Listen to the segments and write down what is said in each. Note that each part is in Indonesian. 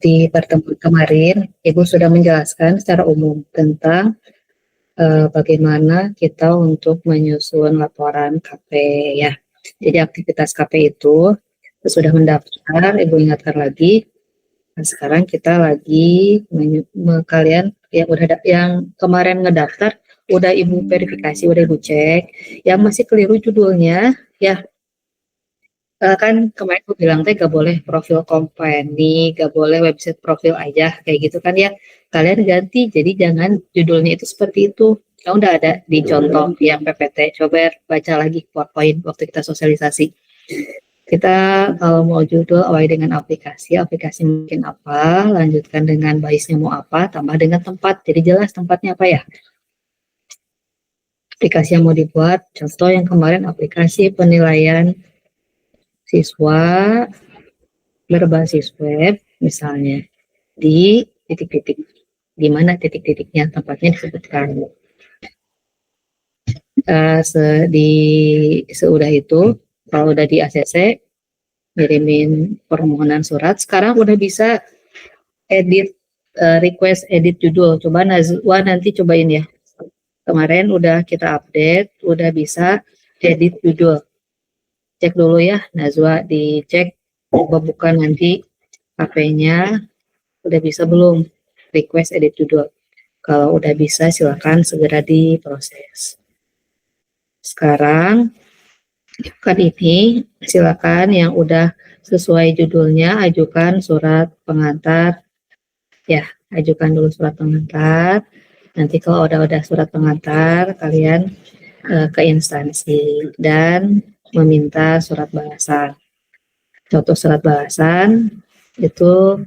Di pertemuan kemarin, Ibu sudah menjelaskan secara umum tentang bagaimana kita untuk menyusun laporan KP ya. Jadi aktivitas KP itu sudah mendaftar, Ibu ingatkan lagi. Nah, sekarang kita lagi kalian yang yang kemarin ngedaftar udah Ibu verifikasi, udah Ibu cek. Yang masih keliru judulnya ya, kan kemarin aku bilang teh gak boleh profil company, gak boleh website profil aja kayak gitu kan ya. Kalian ganti, jadi jangan judulnya itu seperti itu. Kan udah ada di contoh yang PPT. Coba baca lagi PowerPoint waktu kita sosialisasi. Kita kalau mau judul awali dengan aplikasi, aplikasi mungkin apa, lanjutkan dengan baisnya mau apa, tambah dengan tempat. Jadi jelas tempatnya apa ya. Aplikasi yang mau dibuat, contoh yang kemarin aplikasi penilaian siswa berbasis web misalnya di titik-titik, di mana titik-titiknya tempatnya disebutkan. Seudah itu, kalau udah di ACC, kirimin permohonan surat. Sekarang udah bisa edit, request edit judul. Coba Nazwa nanti cobain ya. Kemarin udah kita update, udah bisa edit judul. Cek dulu ya, Nazwa dicek, coba buka nanti HP-nya udah bisa belum request edit judul. Kalau udah bisa silakan segera diproses. Sekarang kan ini silakan yang udah sesuai judulnya ajukan surat pengantar ya, ajukan dulu surat pengantar. Nanti kalau udah surat pengantar kalian ke instansi dan meminta surat balasan. Contoh surat balasan itu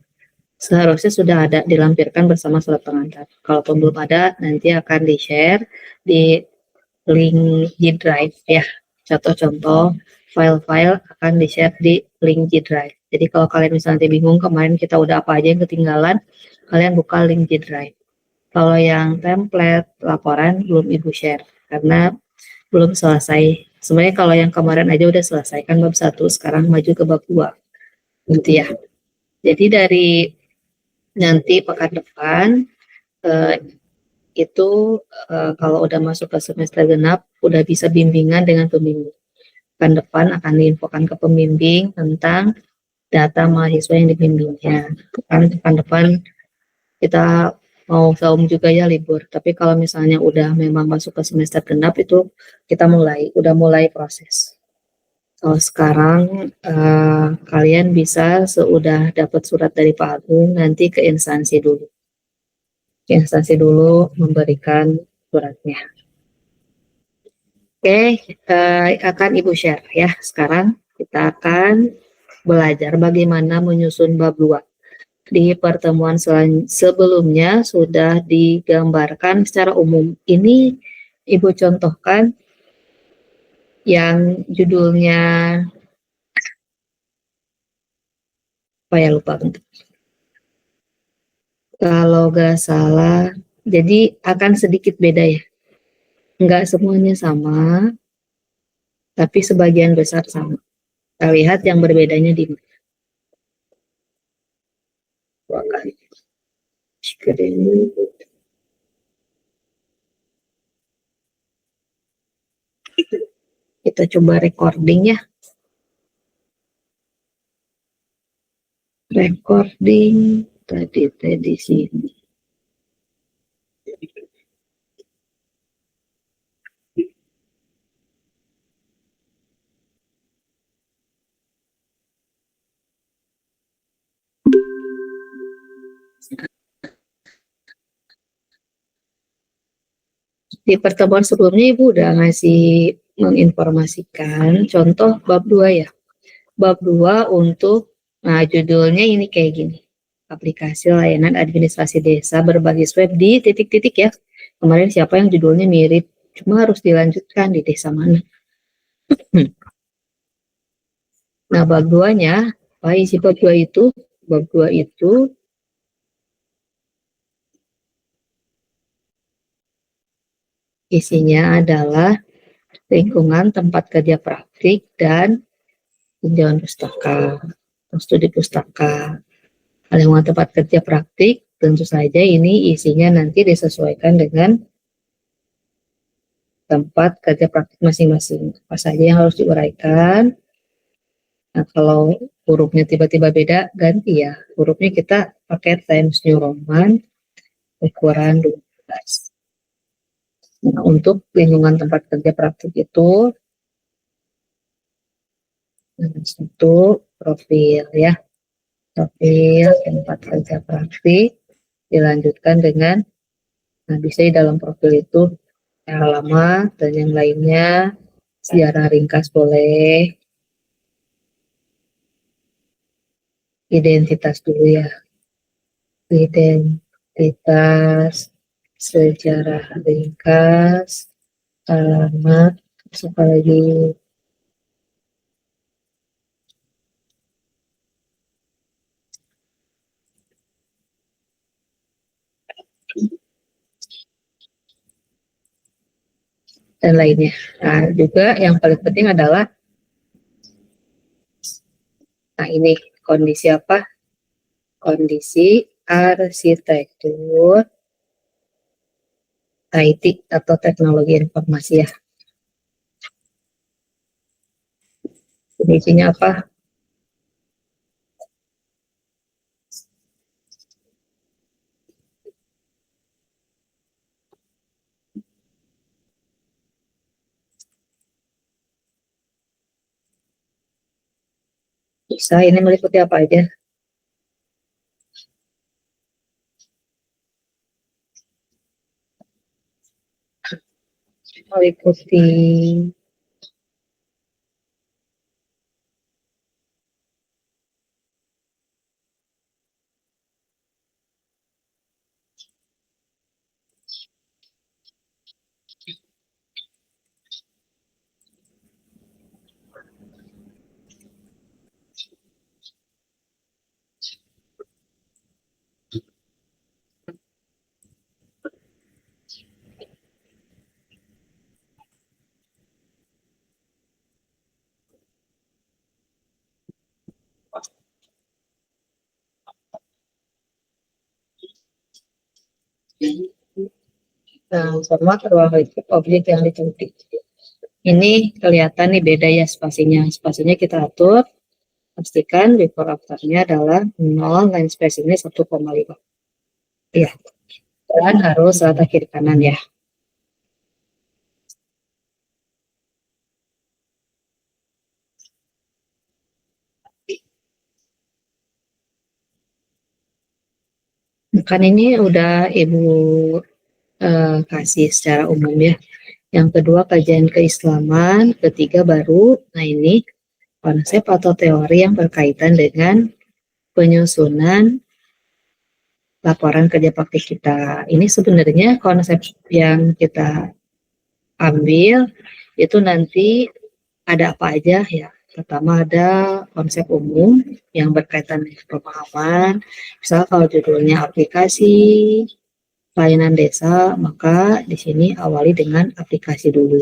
seharusnya sudah ada dilampirkan bersama surat pengantar. Kalaupun belum ada, nanti akan di-share di link G Drive ya. Contoh-contoh file-file akan di-share di link G Drive. Jadi kalau kalian misalnya bingung kemarin kita udah apa aja yang ketinggalan, kalian buka link G Drive. Kalau yang template laporan belum Ibu share karena belum selesai. Sebenarnya kalau yang kemarin aja udah selesai kan bab 1, sekarang maju ke bab 2. Gitu ya. Jadi dari nanti pekan depan itu kalau udah masuk ke semester genap udah bisa bimbingan dengan pembimbing. Pekan depan akan diinfokan ke pembimbing tentang data mahasiswa yang dibimbingnya. Pekan depan kita mau saum juga ya libur. Tapi kalau misalnya udah memang masuk ke semester genap itu kita udah mulai proses. Kalau sekarang kalian bisa seudah dapat surat dari Pak Agung nanti ke instansi dulu. Ke instansi dulu memberikan suratnya. Oke, akan Ibu share ya. Sekarang kita akan belajar bagaimana menyusun bab 2. Di pertemuan sebelumnya sudah digambarkan secara umum. Ini Ibu contohkan yang judulnya apa ya, lupa bentar. Kalau nggak salah, jadi akan sedikit beda ya. Nggak semuanya sama, tapi sebagian besar sama. Kita lihat yang berbedanya di mana. Kita coba recording ya. Recording tadi di sini. Di pertemuan sebelumnya Ibu udah ngasih menginformasikan contoh bab 2 ya. Bab 2 untuk, nah judulnya ini kayak gini. Aplikasi layanan administrasi desa berbasis web di titik-titik ya. Kemarin siapa yang judulnya mirip, cuma harus dilanjutkan di desa mana. Nah bab 2-nya, apa isi bab 2 itu? Bab 2 itu isinya adalah lingkungan tempat kerja praktik dan tinjauan pustaka, studi pustaka. Lingkungan tempat kerja praktik, tentu saja ini isinya nanti disesuaikan dengan tempat kerja praktik masing-masing. Apa saja yang harus diuraikan. Nah, kalau hurufnya tiba-tiba beda, ganti ya. Hurufnya kita pakai Times New Roman, ukuran 12. Nah, untuk lingkungan tempat kerja praktik itu, untuk profil ya. Profil tempat kerja praktik, dilanjutkan dengan, nah bisa di dalam profil itu alamat dan yang lainnya, sejarah ringkas boleh, identitas dulu ya, identitas, sejarah ringkas, alamat, apa lagi, dan lainnya. Nah, juga yang paling penting adalah, nah ini kondisi apa? Kondisi arsitektur IT atau teknologi informasi ya. Kondisinya apa? Bisa ini meliputi apa aja? Meliputi sama ruang lingkup objek yang diteliti. Ini kelihatan nih beda ya spasinya. Spasinya kita atur, pastikan before after-nya adalah 0, line spacing-nya 1,5. Iya, dan harus rata kiri kanan ya. Kan ini udah Ibu kasih secara umum ya. Yang kedua kajian keislaman, ketiga baru, nah ini konsep atau teori yang berkaitan dengan penyusunan laporan kerja praktik kita. Ini sebenarnya konsep yang kita ambil itu nanti ada apa aja ya. Pertama ada konsep umum yang berkaitan dengan pemahaman. Misal kalau judulnya aplikasi pelayanan desa, maka di sini awali dengan aplikasi dulu.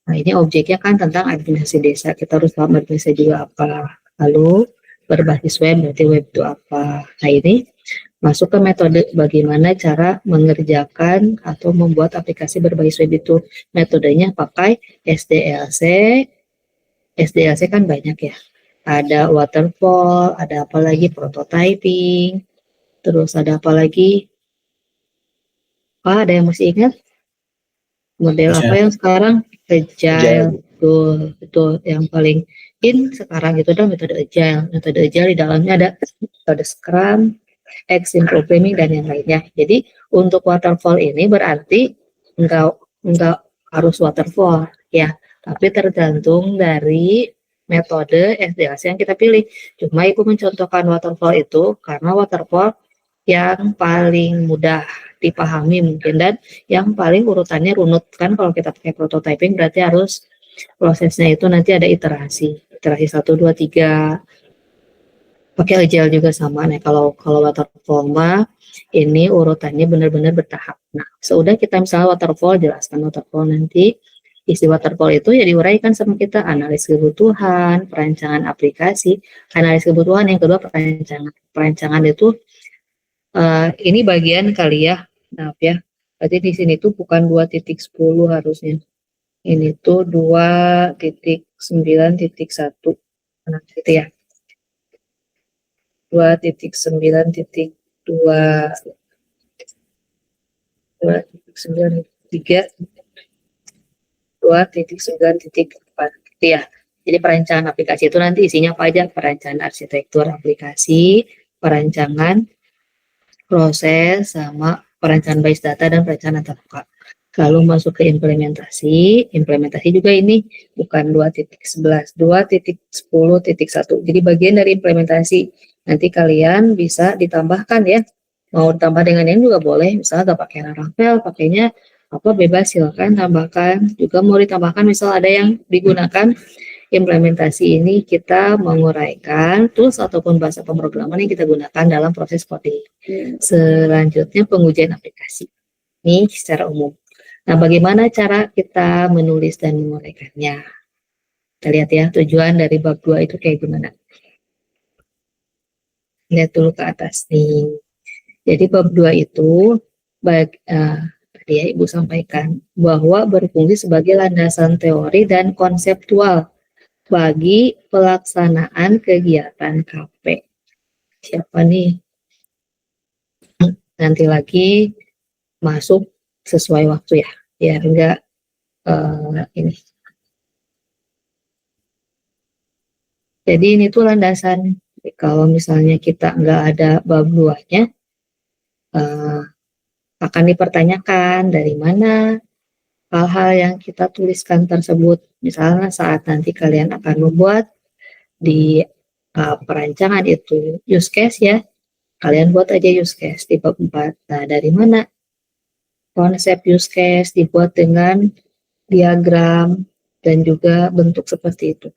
Nah, ini objeknya kan tentang administrasi desa. Kita harus paham administrasi juga apa. Lalu berbasis web, berarti web itu apa. Nah, ini masuk ke metode bagaimana cara mengerjakan atau membuat aplikasi berbasis web itu. Metodenya pakai SDLC. SDLC kan banyak ya. Ada waterfall, ada apa lagi prototyping, terus ada apa lagi? Ada yang masih ingat? Model apa yang sekarang? Agile. Betul. Yang paling in sekarang itu adalah metode Agile. Metode Agile di dalamnya ada metode Scrum, Extreme Programming, dan yang lainnya. Jadi untuk waterfall ini berarti enggak harus waterfall ya, tapi tergantung dari metode SDLC yang kita pilih. Cuma Ibu mencontohkan waterfall itu karena waterfall yang paling mudah dipahami mungkin dan yang paling urutannya runut. Kan kalau kita pakai prototyping berarti harus prosesnya itu nanti ada iterasi 1, 2, 3. Pakai agile juga sama. Nah, kalau waterfall mah ini urutannya benar-benar bertahap. Nah, sudah kita misalnya waterfall, jelaskan waterfall nanti Isi waterfall itu ya diuraikan sama kita, analis kebutuhan, perancangan aplikasi, analis kebutuhan, yang kedua perancangan. Perancangan itu ini bagian kali ya, maaf ya. Berarti di sini tuh bukan 2.10 harusnya. Ini tuh 2.9.1. Nah, gitu ya. 2.9.2 2.9.3 2.9.4 gitu ya. Jadi perancangan aplikasi itu nanti isinya apa aja? Perancangan arsitektur aplikasi, perancangan proses, sama perancangan base data dan perancangan antarmuka. Lalu masuk ke implementasi. Implementasi juga ini bukan 2.11, 2.10.1. Jadi bagian dari implementasi. Nanti kalian bisa ditambahkan ya. Mau ditambah dengan yang juga boleh, misalnya gak pakai Laravel, pakainya apa bebas, silakan tambahkan. Juga mau ditambahkan misal ada yang digunakan implementasi ini kita menguraikan tools ataupun bahasa pemrograman yang kita gunakan dalam proses coding. Selanjutnya pengujian aplikasi. Ini secara umum. Nah, bagaimana cara kita menulis dan menguraikannya? Kita lihat ya, tujuan dari bab 2 itu kayak gimana. Lihat dulu ke atas nih. Jadi bab 2 itu tadi ya Ibu sampaikan bahwa berfungsi sebagai landasan teori dan konseptual bagi pelaksanaan kegiatan KP. Siapa nih? Nanti lagi masuk sesuai waktu ya, biar enggak ini. Jadi ini tuh landasan. Kalau misalnya kita enggak ada bab 2-nya, akan dipertanyakan dari mana hal-hal yang kita tuliskan tersebut. Misalnya saat nanti kalian akan membuat di perancangan itu use case ya, kalian buat aja use case di bab 4. Nah, dari mana konsep use case dibuat dengan diagram dan juga bentuk seperti itu.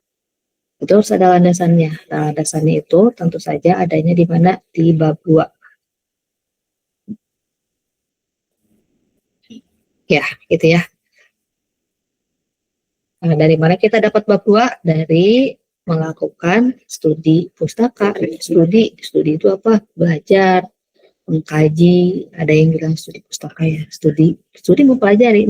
Itu harus ada landasannya. Nah, landasannya itu tentu saja adanya di mana? Di bab 2. Ya, gitu ya. Nah, dari mana kita dapat bab 2? Dari melakukan studi pustaka. Studi itu apa? Belajar, mengkaji. Ada yang bilang studi pustaka ya. Studi mempelajari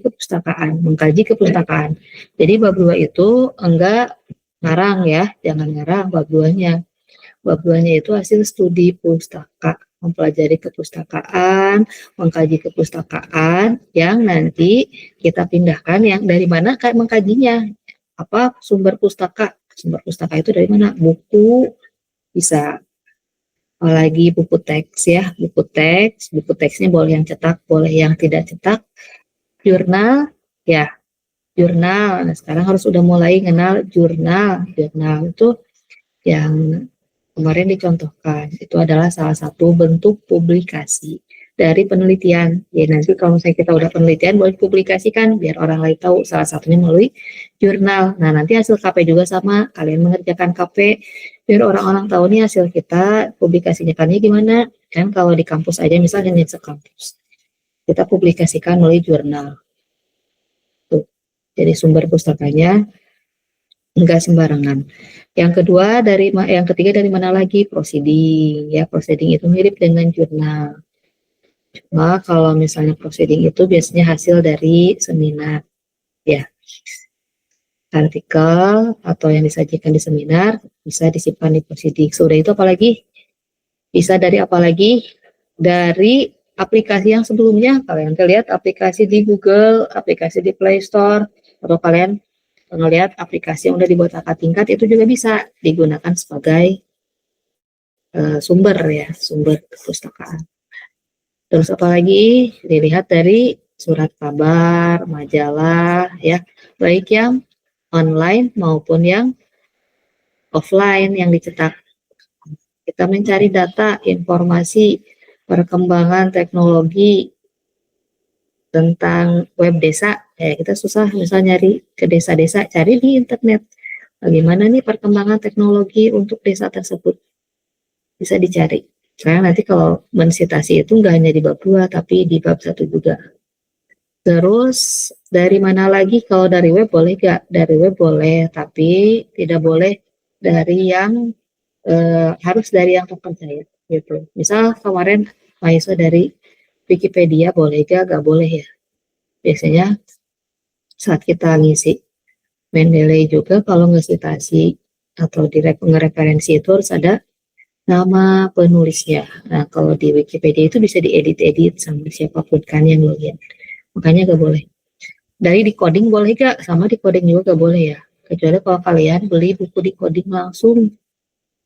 kepustakaan, mengkaji kepustakaan. Jadi bab 2 itu enggak ngarang ya, jangan ngarang bab 2-nya. Bab 2-nya itu hasil studi pustaka, mempelajari kepustakaan, mengkaji kepustakaan yang nanti kita pindahkan yang dari mana mengkajinya. Apa sumber pustaka? Sumber pustaka itu dari mana? Buku, bisa apalagi buku teks ya, buku teksnya boleh yang cetak, boleh yang tidak cetak. Jurnal, ya, jurnal. Nah, sekarang harus udah mulai kenal jurnal. Jurnal itu yang kemarin dicontohkan, itu adalah salah satu bentuk publikasi dari penelitian. Ya nanti kalau misalnya kita udah penelitian boleh publikasikan biar orang lain tahu, salah satunya melalui jurnal. Nah nanti hasil KP juga sama, kalian mengerjakan KP biar orang-orang tahu nih hasil kita, publikasinya kan gimana. Kan kalau di kampus aja misalnya di sekampus, kita publikasikan melalui jurnal. Tuh. Jadi sumber pustakanya enggak sembarangan. Yang ketiga dari mana lagi? Proceeding. Ya, proceeding itu mirip dengan jurnal. Cuma kalau misalnya proceeding itu biasanya hasil dari seminar. Ya, artikel atau yang disajikan di seminar bisa disimpan di proceeding. Sudah itu apalagi? Bisa dari apalagi? Dari aplikasi yang sebelumnya. Kalian lihat aplikasi di Google, aplikasi di Play Store, atau kalian ngelihat aplikasi yang udah dibuat kakak tingkat itu juga bisa digunakan sebagai sumber ya, sumber perpustakaan. Terus apalagi dilihat dari surat kabar, majalah ya, baik yang online maupun yang offline yang dicetak. Kita mencari data, informasi, perkembangan teknologi tentang web desa, ya kita susah misalnya nyari ke desa-desa, cari di internet. Bagaimana nih perkembangan teknologi untuk desa tersebut? Bisa dicari. Karena nanti kalau mensitasi itu nggak hanya di bab 2, tapi di bab 1 juga. Terus dari mana lagi? Kalau dari web boleh nggak? Dari web boleh, tapi tidak boleh dari yang harus dari yang terpercaya gitu. Misal kemarin mahasiswa dari Wikipedia boleh nggak? Nggak boleh ya. Biasanya saat kita ngisi Mendeley juga kalau nge-citasi atau ngereferensi itu harus ada nama penulisnya. Nah, kalau di Wikipedia itu bisa diedit-edit sama siapapun kan yang lo lihat. Makanya nggak boleh. Dari decoding boleh gak? Sama decoding juga gak boleh ya. Kecuali kalau kalian beli buku decoding langsung.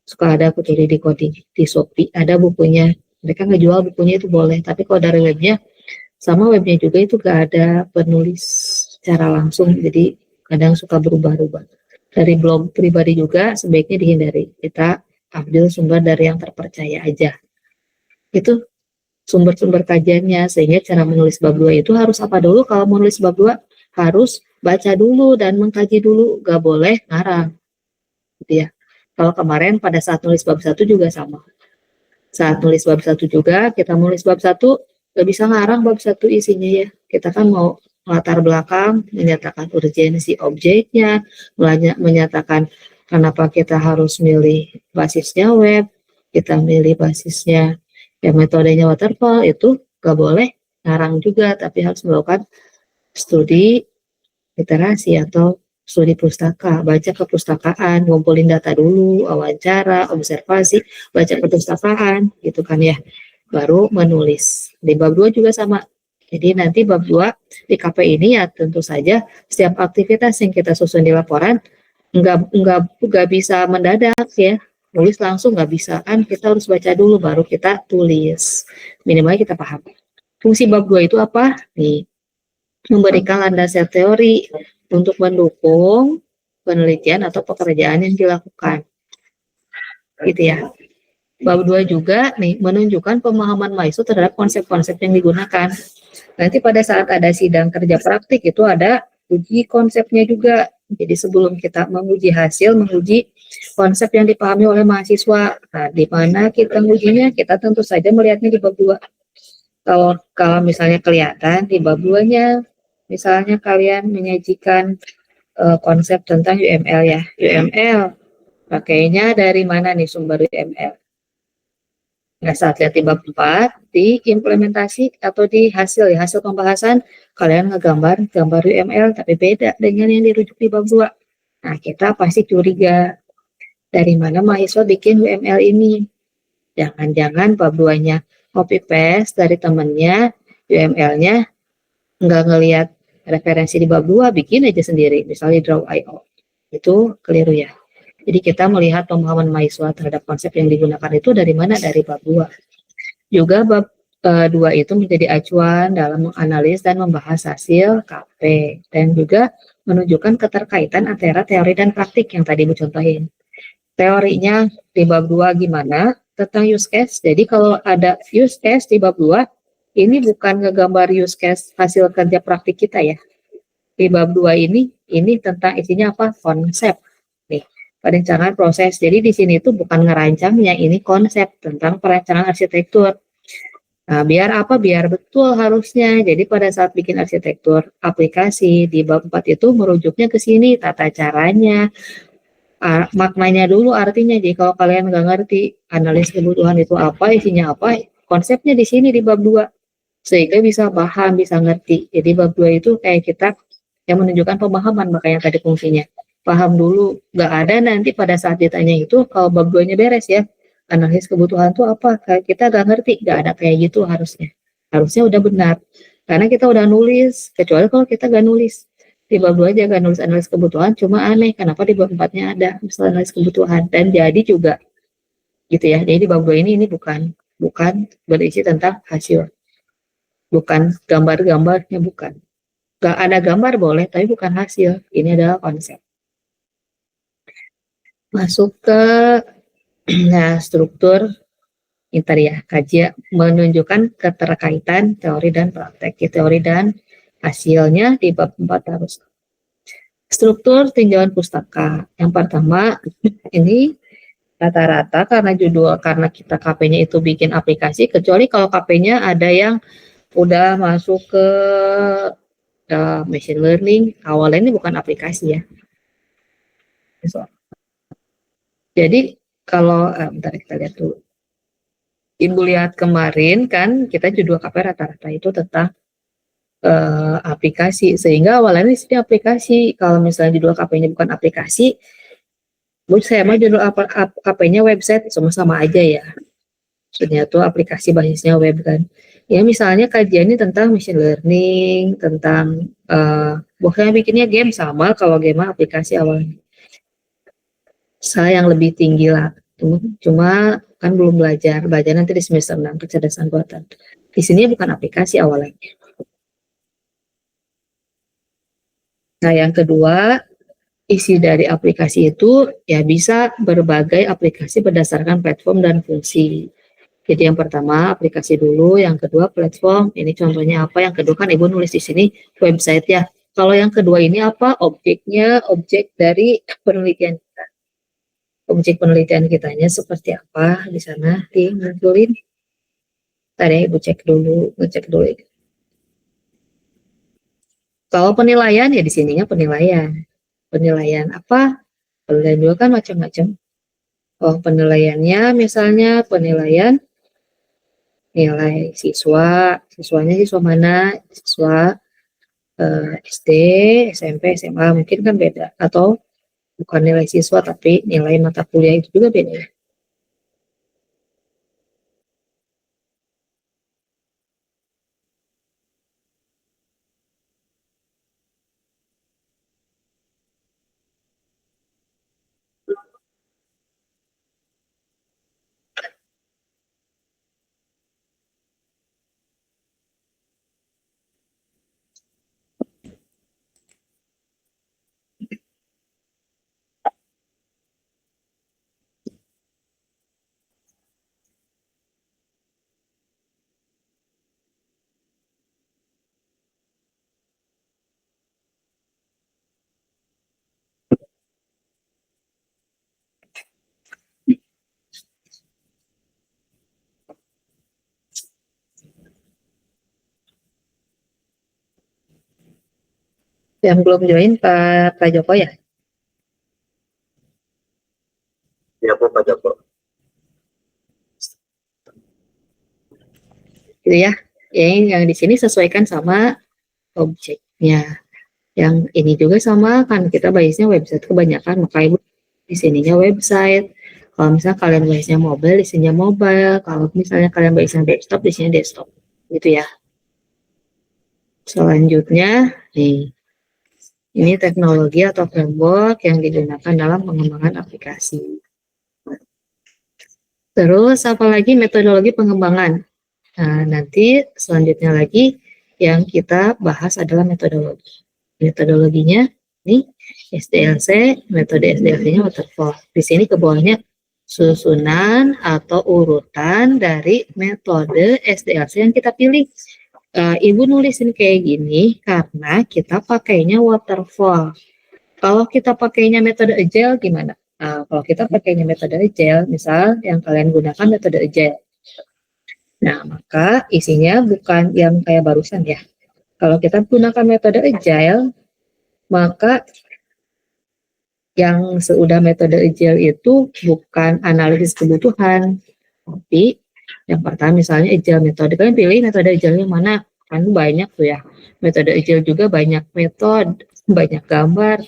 Suka ada aku cari decoding di Shopee. Ada bukunya. Mereka ngejual bukunya itu boleh. Tapi kalau dari webnya, sama webnya juga itu gak ada penulis secara langsung. Jadi kadang suka berubah-ubah. Dari blog pribadi juga sebaiknya dihindari. Kita ambil sumber dari yang terpercaya aja. Itu sumber-sumber kajiannya, sehingga cara menulis bab 2 itu harus apa dulu? Kalau menulis bab 2 harus baca dulu dan mengkaji dulu, gak boleh ngarang gitu ya. Kalau kemarin pada saat nulis bab 1 juga sama, saat nulis bab 1 juga kita nulis bab 1 gak bisa ngarang bab 1 isinya ya, kita kan mau latar belakang, menyatakan urgensi objeknya, menyatakan kenapa kita harus milih basisnya web, kita milih basisnya ya metodenya waterfall, itu gak boleh ngarang juga, tapi harus melakukan studi literasi atau studi pustaka, baca kepustakaan, ngumpulin data dulu, wawancara, observasi, baca perpustakaan, gitu kan ya, baru menulis. Di bab 2 juga sama. Jadi nanti bab 2 di KP ini ya tentu saja setiap aktivitas yang kita susun di laporan nggak bisa mendadak ya, nulis langsung nggak bisa kan, kita harus baca dulu baru kita tulis, minimal kita paham. Fungsi bab 2 itu apa? Nih, memberikan landasan teori untuk mendukung penelitian atau pekerjaan yang dilakukan. Gitu ya. Bab 2 juga nih menunjukkan pemahaman mahasiswa terhadap konsep-konsep yang digunakan. Nanti pada saat ada sidang kerja praktik itu ada uji konsepnya juga. Jadi sebelum kita menguji hasil, menguji konsep yang dipahami oleh mahasiswa. Nah, di mana kita mengujinya? Kita tentu saja melihatnya di bab 2. Kalau misalnya kelihatan di bab 2-nya, misalnya kalian menyajikan konsep tentang UML ya. UML pakainya dari mana nih sumber UML? Nah, saat lihat di bab 4, di implementasi atau di hasil ya, hasil pembahasan, kalian ngegambar gambar UML, tapi beda dengan yang dirujuk di bab 2. Nah, kita pasti curiga, dari mana mahasiswa bikin UML ini? Jangan-jangan bab 2-nya copy paste dari temennya, UML-nya nggak ngelihat referensi di bab 2, bikin aja sendiri, misalnya Draw.io. Itu keliru ya. Jadi kita melihat pemahaman mahasiswa terhadap konsep yang digunakan itu dari mana? Dari bab 2. Juga bab 2 itu menjadi acuan dalam menganalisis dan membahas hasil KP. Dan juga menunjukkan keterkaitan antara teori dan praktik yang tadi Bu contohin. Teorinya di bab 2 gimana? Tentang use case. Jadi kalau ada use case di bab 2, ini bukan ngegambar use case hasil kerja praktik kita ya. Di bab 2 ini tentang isinya apa? Konsep. Nih, perencanaan proses. Jadi di sini itu bukan ngerancangnya, ini konsep tentang perencanaan arsitektur. Nah, biar apa? Biar betul harusnya. Jadi pada saat bikin arsitektur aplikasi di bab 4 itu merujuknya ke sini, tata caranya, maknanya dulu artinya. Jadi kalau kalian nggak ngerti analis kebutuhan itu apa, isinya apa, konsepnya di sini di bab 2. Sehingga bisa paham, bisa ngerti. Jadi bab 2 itu kayak kita yang menunjukkan pemahaman, makanya tadi fungsinya. Paham dulu, nggak ada nanti pada saat ditanya itu, kalau bab 2-nya beres ya, analisis kebutuhan itu apa, kayak kita nggak ngerti, nggak ada kayak gitu harusnya. Harusnya udah benar, karena kita udah nulis, kecuali kalau kita nggak nulis. Di bab 2 aja nggak nulis analisis kebutuhan, cuma aneh, kenapa di bab 4-nya ada, misalnya analisis kebutuhan, dan jadi juga, gitu ya. Jadi di bab 2 ini bukan berisi tentang hasil, bukan gambar-gambarnya, bukan. Gak ada gambar boleh, tapi bukan hasil. Ini adalah konsep. Masuk ke nah, struktur tadi ya, kajian menunjukkan keterkaitan teori dan praktek. Teori dan hasilnya di bab 4 harus. Struktur tinjauan pustaka. Yang pertama, ini rata-rata karena judul, karena kita KP-nya itu bikin aplikasi, kecuali kalau KP-nya ada yang udah masuk ke machine learning. Awalnya ini bukan aplikasi ya. Jadi kalau bentar kita lihat dulu. Ibu lihat kemarin kan kita judul KP rata-rata itu tentang aplikasi, sehingga awalnya di sini aplikasi. Kalau misalnya judul KP-nya bukan aplikasi, saya mah judul KP-nya website, sama-sama aja ya. Maksudnya tuh aplikasi basisnya web kan. Ya misalnya kajiannya tentang machine learning, tentang bukannya bikinnya game, sama kalau game aplikasi awalnya. Saya yang lebih tinggi lah. Cuma kan belum belajar nanti di semester 6 kecerdasan buatan. Di sini bukan aplikasi awalnya. Nah, yang kedua, isi dari aplikasi itu ya bisa berbagai aplikasi berdasarkan platform dan fungsi. Jadi yang pertama aplikasi dulu, yang kedua platform. Ini contohnya apa? Yang kedua kan Ibu nulis di sini website ya. Kalau yang kedua ini apa? Objeknya, objek dari penelitian kita. Objek penelitian kitanya seperti apa di sana dimunculin. Tadi Ibu cek dulu, ngecek dulu. Kalau penilaian ya di sininya penilaian. Penilaian apa? Penilaian juga kan macam-macam. Oh, penilaiannya misalnya penilaian nilai siswa, siswanya siswa mana? Siswa SD, SMP, SMA mungkin kan beda, atau bukan nilai siswa tapi nilai mata kuliah itu juga beda ya. Yang belum join Pak Joko ya? Ya, Pak Joko. Gitu ya. Yang di sini sesuaikan sama objeknya. Yang ini juga sama kan, kita biasanya website kebanyakan, maka Ibu di sininya website. Kalau misalnya kalian biasanya mobile, di sininya mobile. Kalau misalnya kalian biasanya desktop, di sini desktop. Gitu ya. Selanjutnya, nih, ini teknologi atau framework yang digunakan dalam pengembangan aplikasi. Terus, apalagi metodologi pengembangan. Nah, nanti selanjutnya lagi yang kita bahas adalah metodologi. Metodologinya, ini SDLC, metode SDLC-nya waterfall. Di sini ke bawahnya susunan atau urutan dari metode SDLC yang kita pilih. Ibu nulisin kayak gini karena kita pakainya waterfall. Kalau kita pakainya metode agile gimana? Kalau kita pakainya metode agile, misal yang kalian gunakan metode agile. Nah, maka isinya bukan yang kayak barusan ya. Kalau kita gunakan metode agile, maka yang seudah metode agile itu bukan analisis kebutuhan, tapi yang pertama misalnya agile metode, kalian pilih metode agile yang mana? Kan banyak tuh ya. Metode agile juga banyak metode, banyak gambar.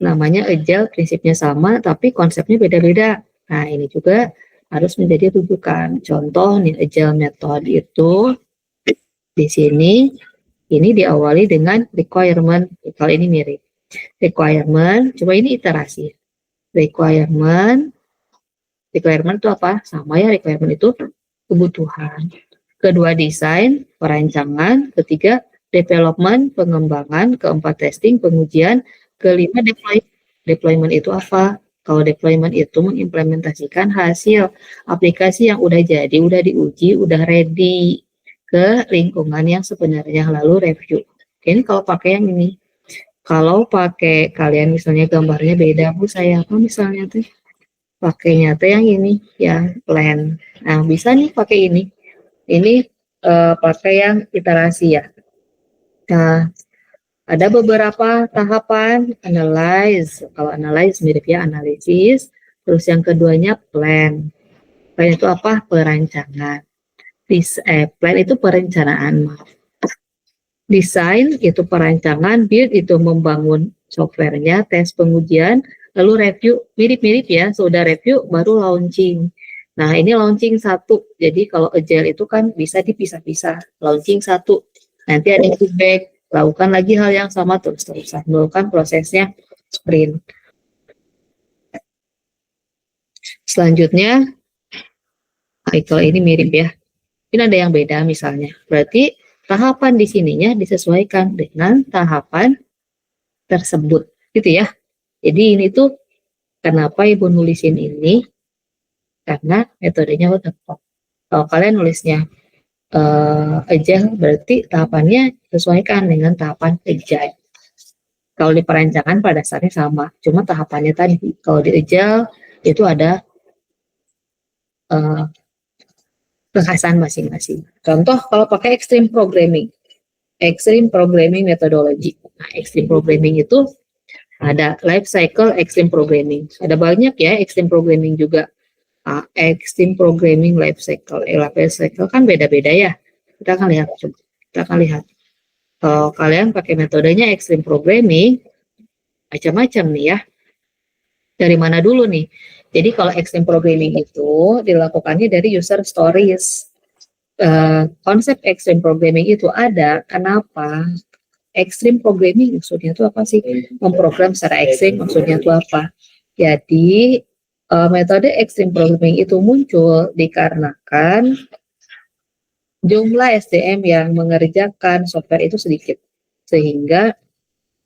Namanya agile, prinsipnya sama, tapi konsepnya beda-beda. Nah, ini juga harus menjadi rujukan. Contoh nih, agile metode itu di sini, ini diawali dengan requirement. Kalau ini mirip. Requirement, coba ini iterasi. Requirement itu apa? Sama ya, requirement itu kebutuhan. Kedua, desain, perancangan. Ketiga, development, pengembangan. Keempat, testing, pengujian. Kelima, deployment. Deployment itu apa? Kalau deployment itu mengimplementasikan hasil aplikasi yang udah jadi, udah diuji, udah ready ke lingkungan yang sebenarnya, lalu review. Ini kalau pakai yang ini. Kalau pakai kalian misalnya gambarnya beda, Bu, saya apa misalnya tuh? Pakainya tuh yang ini, ya plan. Nah, bisa nih pakai ini. Ini pakai yang iterasi ya. Nah, ada beberapa tahapan analyze. Kalau analyze mirip ya analisis. Terus yang keduanya plan. Plan itu apa? Perancangan. Plan itu perencanaan. Desain itu perancangan, build itu membangun softwarenya, tes pengujian, lalu review. Mirip-mirip ya, sudah review baru launching. Nah, ini launching satu. Jadi kalau agile itu kan bisa dipisah-pisah. Launching satu. Nanti ada feedback, lakukan lagi hal yang sama terus-terusan. Melakukan prosesnya sprint. Selanjutnya, kalau ini mirip ya. Ini ada yang beda misalnya. Berarti tahapan di sininya disesuaikan dengan tahapan tersebut. Gitu ya. Jadi ini tuh kenapa Ibu nulisin ini? Karena metodenya waterfall. Kalau kalian nulisnya agile, berarti tahapannya disesuaikan dengan tahapan agile. Kalau di perancangan pada dasarnya sama, cuma tahapannya tadi. Kalau di agile itu ada kekhasan masing-masing. Contoh kalau pakai extreme programming methodology. Nah, extreme programming itu ada life cycle extreme programming. Ada banyak ya extreme programming juga. Extreme programming life cycle. Life cycle kan beda-beda ya. Kita akan lihat. Kita akan lihat. Kalau kalian pakai metodenya extreme programming, macam-macam nih ya. Dari mana dulu nih? Jadi kalau extreme programming itu dilakukannya dari user stories. Konsep extreme programming itu ada, kenapa? Extreme programming maksudnya itu apa sih? Memprogram secara ekstrim maksudnya itu apa? Jadi metode extreme programming itu muncul dikarenakan jumlah SDM yang mengerjakan software itu sedikit, sehingga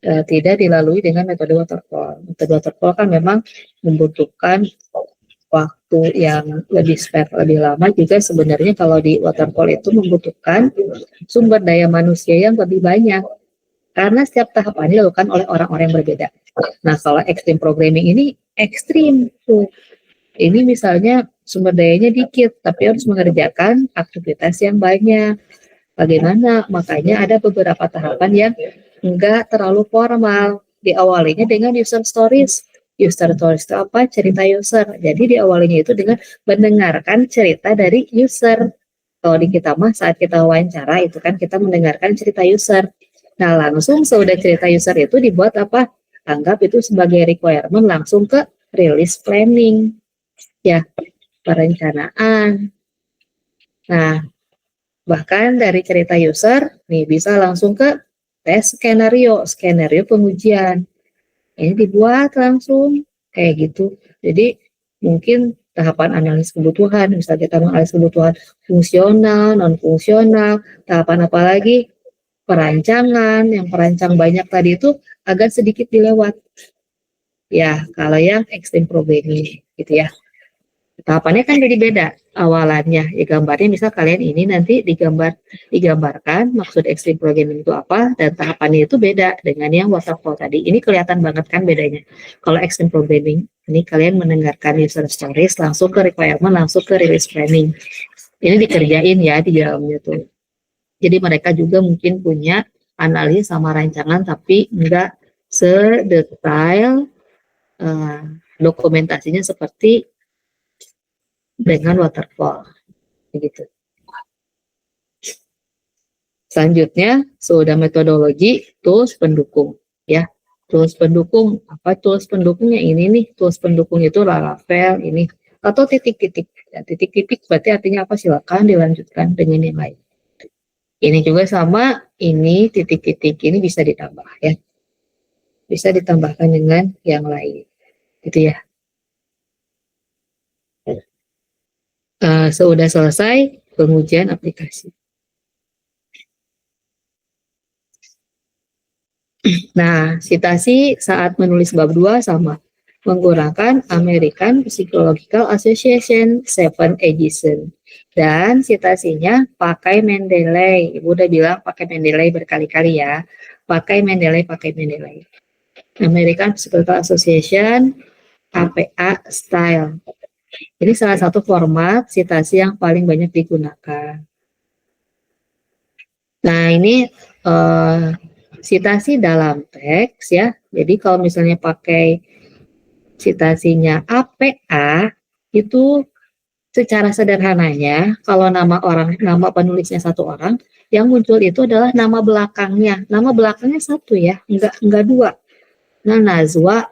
tidak dilalui dengan metode waterfall. Metode waterfall kan memang membutuhkan waktu yang lebih lama juga. Sebenarnya kalau di waterfall itu membutuhkan sumber daya manusia yang lebih banyak karena setiap tahapannya dilakukan oleh orang-orang yang berbeda. Nah, kalau extreme programming ini ekstrim tuh. Ini misalnya sumber dayanya dikit tapi harus mengerjakan aktivitas yang banyak. Bagaimana? Makanya ada beberapa tahapan yang enggak terlalu formal. Diawalinya dengan user stories. User stories itu apa? Cerita user. Jadi diawalinya itu dengan mendengarkan cerita dari user. Kalau di kita mah saat kita wawancara itu kan kita mendengarkan cerita user. Nah, langsung sudah cerita user itu dibuat apa? Anggap itu sebagai requirement langsung ke release planning. Ya, perencanaan. Nah, bahkan dari cerita user, nih bisa langsung ke tes skenario pengujian. Ini dibuat langsung kayak gitu. Jadi mungkin tahapan analisis kebutuhan, misalnya kita menganalisis kebutuhan fungsional, non fungsional, tahapan apa lagi? Perancangan, yang perancang banyak tadi itu agak sedikit dilewat. Ya, kalau yang extreme programming gitu ya. Tahapannya kan jadi beda awalannya. Ya gambarnya misal kalian ini nanti digambarkan maksud extreme programming itu apa dan tahapannya itu beda dengan yang waterfall tadi. Ini kelihatan banget kan bedanya. Kalau extreme programming ini kalian mendengarkan user stories langsung ke requirement, langsung ke release planning. Ini dikerjain ya di dalamnya tuh. Jadi mereka juga mungkin punya analis sama rancangan tapi enggak sedetail dokumentasinya seperti dengan waterfall begitu. Selanjutnya sudah metodologi tools pendukung ya. Tools pendukung, apa tools pendukungnya ini nih? Tools pendukung itu Laravel ini atau titik-titik. Ya, titik-titik berarti artinya apa? Silakan dilanjutkan dengan yang lain. Ini juga sama, ini titik-titik ini bisa ditambah ya. Bisa ditambahkan dengan yang lain. Gitu ya. Sudah selesai pengujian aplikasi. Nah, citasi saat menulis bab 2 sama. Menggunakan American Psychological Association 7 Edition. Dan citasinya pakai Mendeley. Ibu udah bilang pakai Mendeley berkali-kali ya. Pakai Mendeley. American Psychological Association APA Style. Ini salah satu format citasi yang paling banyak digunakan. Nah, ini Sitasi dalam teks ya. Jadi kalau misalnya pakai citasinya APA itu secara sederhananya kalau nama penulisnya satu orang, yang muncul itu adalah nama belakangnya. Nama belakangnya satu ya, enggak dua. Nah, Najwa,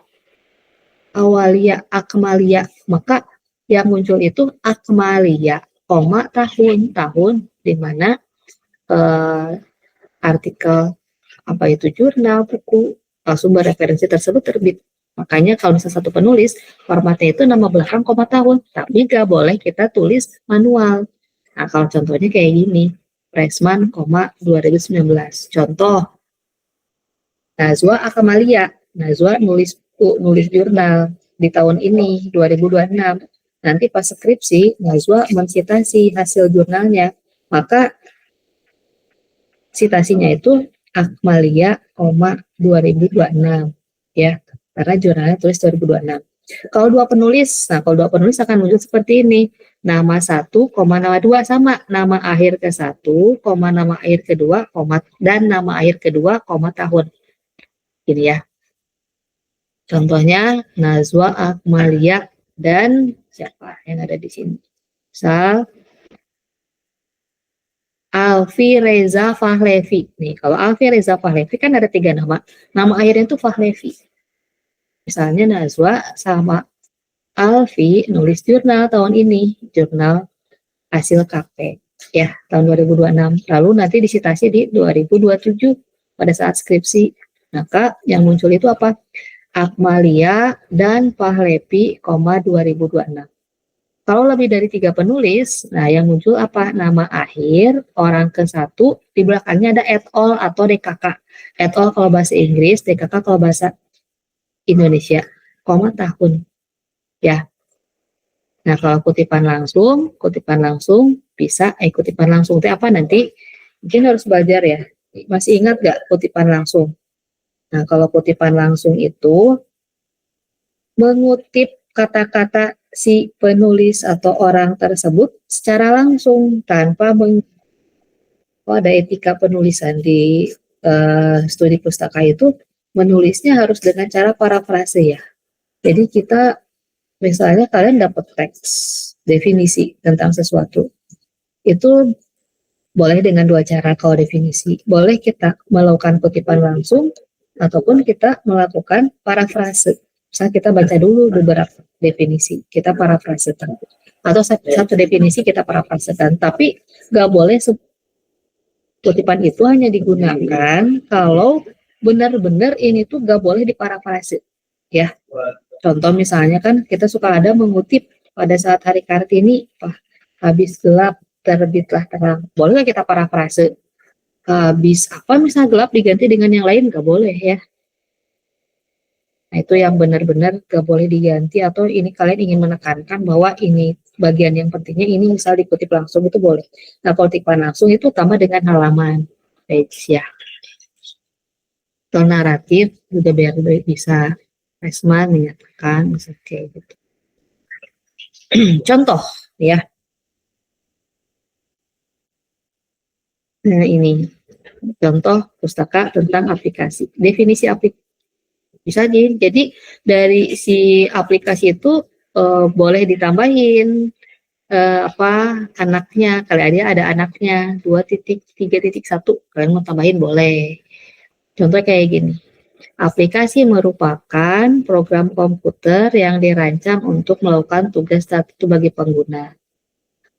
Awalia, Akmalia. Maka yang muncul itu Akmalia, tahun di mana artikel apa itu jurnal, buku, sumber referensi tersebut terbit. Makanya kalau misalnya satu penulis, formatnya itu nama belakang, tahun. Tapi nggak boleh kita tulis manual. Nah, kalau contohnya kayak gini, Pressman, 2019. Contoh, Nazwa Akamalia. Nazwa nulis jurnal di tahun ini, 2026. Nanti pas skripsi, Nazwa mensitasi hasil jurnalnya. Maka citasinya itu Akmalia, 2026 ya, karena jurnalnya tulis 2026. Kalau dua penulis akan muncul seperti ini. Nama 1, nama 2 sama, nama akhir ke 1, nama akhir kedua, dan nama akhir kedua, tahun. Gini ya. Contohnya Nazwa, Akmalia, dan siapa yang ada di sini? Misal Alfi Reza Fahlevi. Nih, kalau Alfi Reza Fahlevi kan ada 3 nama. Nama akhirnya itu Fahlevi. Misalnya Nazwa sama Alfi nulis jurnal tahun ini, jurnal hasil KP ya, tahun 2026. Lalu nanti disitasi di 2027 pada saat skripsi. Maka yang muncul itu apa? Akmalia dan Fahlevi, 2026. Kalau lebih dari 3 penulis, nah yang muncul apa? Nama akhir, orang ke 1, di belakangnya ada et al atau DKK. Et al kalau bahasa Inggris, DKK kalau bahasa Indonesia, tahun. Ya. Nah, kalau kutipan langsung bisa, kutipan langsung itu apa nanti? Mungkin harus belajar ya. Masih ingat nggak kutipan langsung? Nah, kalau kutipan langsung itu mengutip kata-kata si penulis atau orang tersebut secara langsung tanpa ada etika penulisan di studi pustaka itu, menulisnya harus dengan cara parafrase ya. Jadi kita misalnya kalian dapat teks definisi tentang sesuatu, itu boleh dengan 2 cara. Kalau definisi boleh kita melakukan kutipan langsung ataupun kita melakukan parafrase. Misalnya kita baca dulu beberapa definisi, kita parafrasekan, atau satu definisi kita parafrasekan. Tapi nggak boleh kutipan itu hanya digunakan kalau benar-benar ini tuh nggak boleh diparafrase ya. Contoh misalnya kan kita suka ada mengutip pada saat hari Kartini, habis gelap terbitlah terang. Boleh nggak kita parafrase? Habis apa misalnya gelap diganti dengan yang lain, nggak boleh ya. Nah, itu yang benar-benar gak boleh diganti, atau ini kalian ingin menekankan bahwa ini bagian yang pentingnya ini misal dikutip langsung itu boleh. Nah, kalau kutipan langsung itu tambah dengan halaman page ya. Kalau naratif juga biar bisa Pressman menyatakan misalnya kayak gitu. Contoh ya. Nah, ini contoh pustaka tentang aplikasi. Definisi aplikasi bisa jadi dari si aplikasi itu boleh ditambahin anaknya, kali aja ada anaknya 2.3.1, kalian mau tambahin boleh. Contoh kayak gini, aplikasi merupakan program komputer yang dirancang untuk melakukan tugas tertentu bagi pengguna.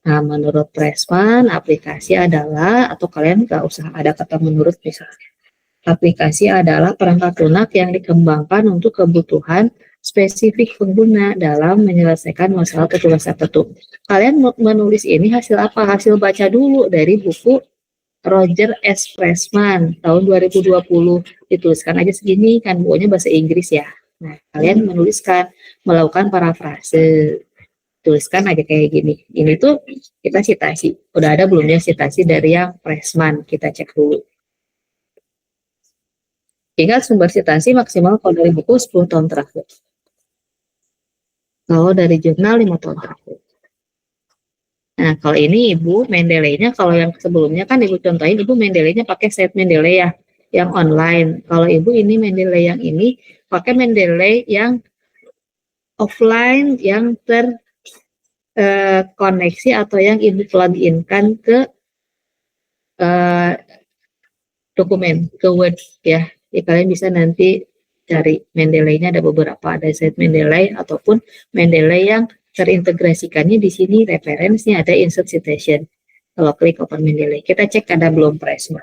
Nah, menurut Pressman, aplikasi adalah, atau kalian nggak usah ada kata menurut misalnya, aplikasi adalah perangkat lunak yang dikembangkan untuk kebutuhan spesifik pengguna dalam menyelesaikan masalah tugas tertentu. Kalian menulis ini hasil apa? Hasil baca dulu dari buku Roger S. Pressman tahun 2020. Dituliskan aja segini, kan bukunya bahasa Inggris ya. Nah, kalian menuliskan, melakukan parafrase. Tuliskan aja kayak gini. Ini tuh kita citasi. Udah ada belumnya citasi dari yang Pressman? Kita cek dulu. Ingat, sumber citasi maksimal kalau dari buku 10 tahun terakhir. Kalau dari jurnal 5 tahun terakhir. Nah, kalau ini Ibu Mendeley-nya, kalau yang sebelumnya kan Ibu contohin, Ibu Mendeley-nya pakai set Mendeley ya, yang online. Kalau Ibu ini Mendeley yang ini, pakai Mendeley yang offline, yang terkoneksi atau yang Ibu plug-in-kan ke dokumen, ke Word ya. Ya kalian bisa nanti cari Mendeley-nya, ada beberapa, ada set Mendeley ataupun Mendeley yang terintegrasikannya di sini referensinya ada insert citation. Kalau klik open Mendeley, kita cek ada belum Pressman.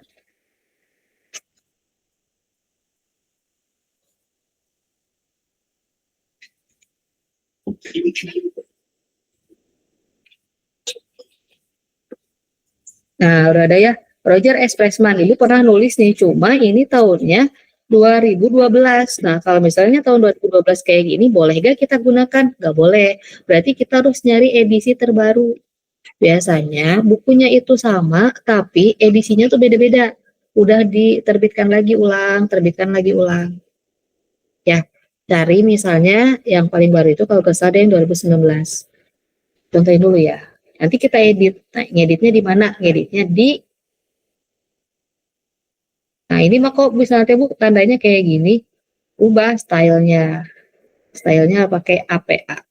Nah, udah ada ya. Roger S. Pressman, Ibu pernah nulis nih, cuma ini tahunnya 2012. Nah, kalau misalnya tahun 2012 kayak gini, boleh gak kita gunakan? Gak boleh. Berarti kita harus nyari edisi terbaru. Biasanya bukunya itu sama, tapi edisinya tuh beda-beda. Udah diterbitkan lagi ulang, terbitkan lagi ulang. Ya, cari misalnya yang paling baru itu kalau kesada yang 2019. Contohin dulu ya. Nanti kita edit. Nah, ngeditnya di mana? Ngeditnya di. Nah, ini mah kok misalnya Bu tandanya kayak gini, ubah stylenya. Stylenya pakai APA.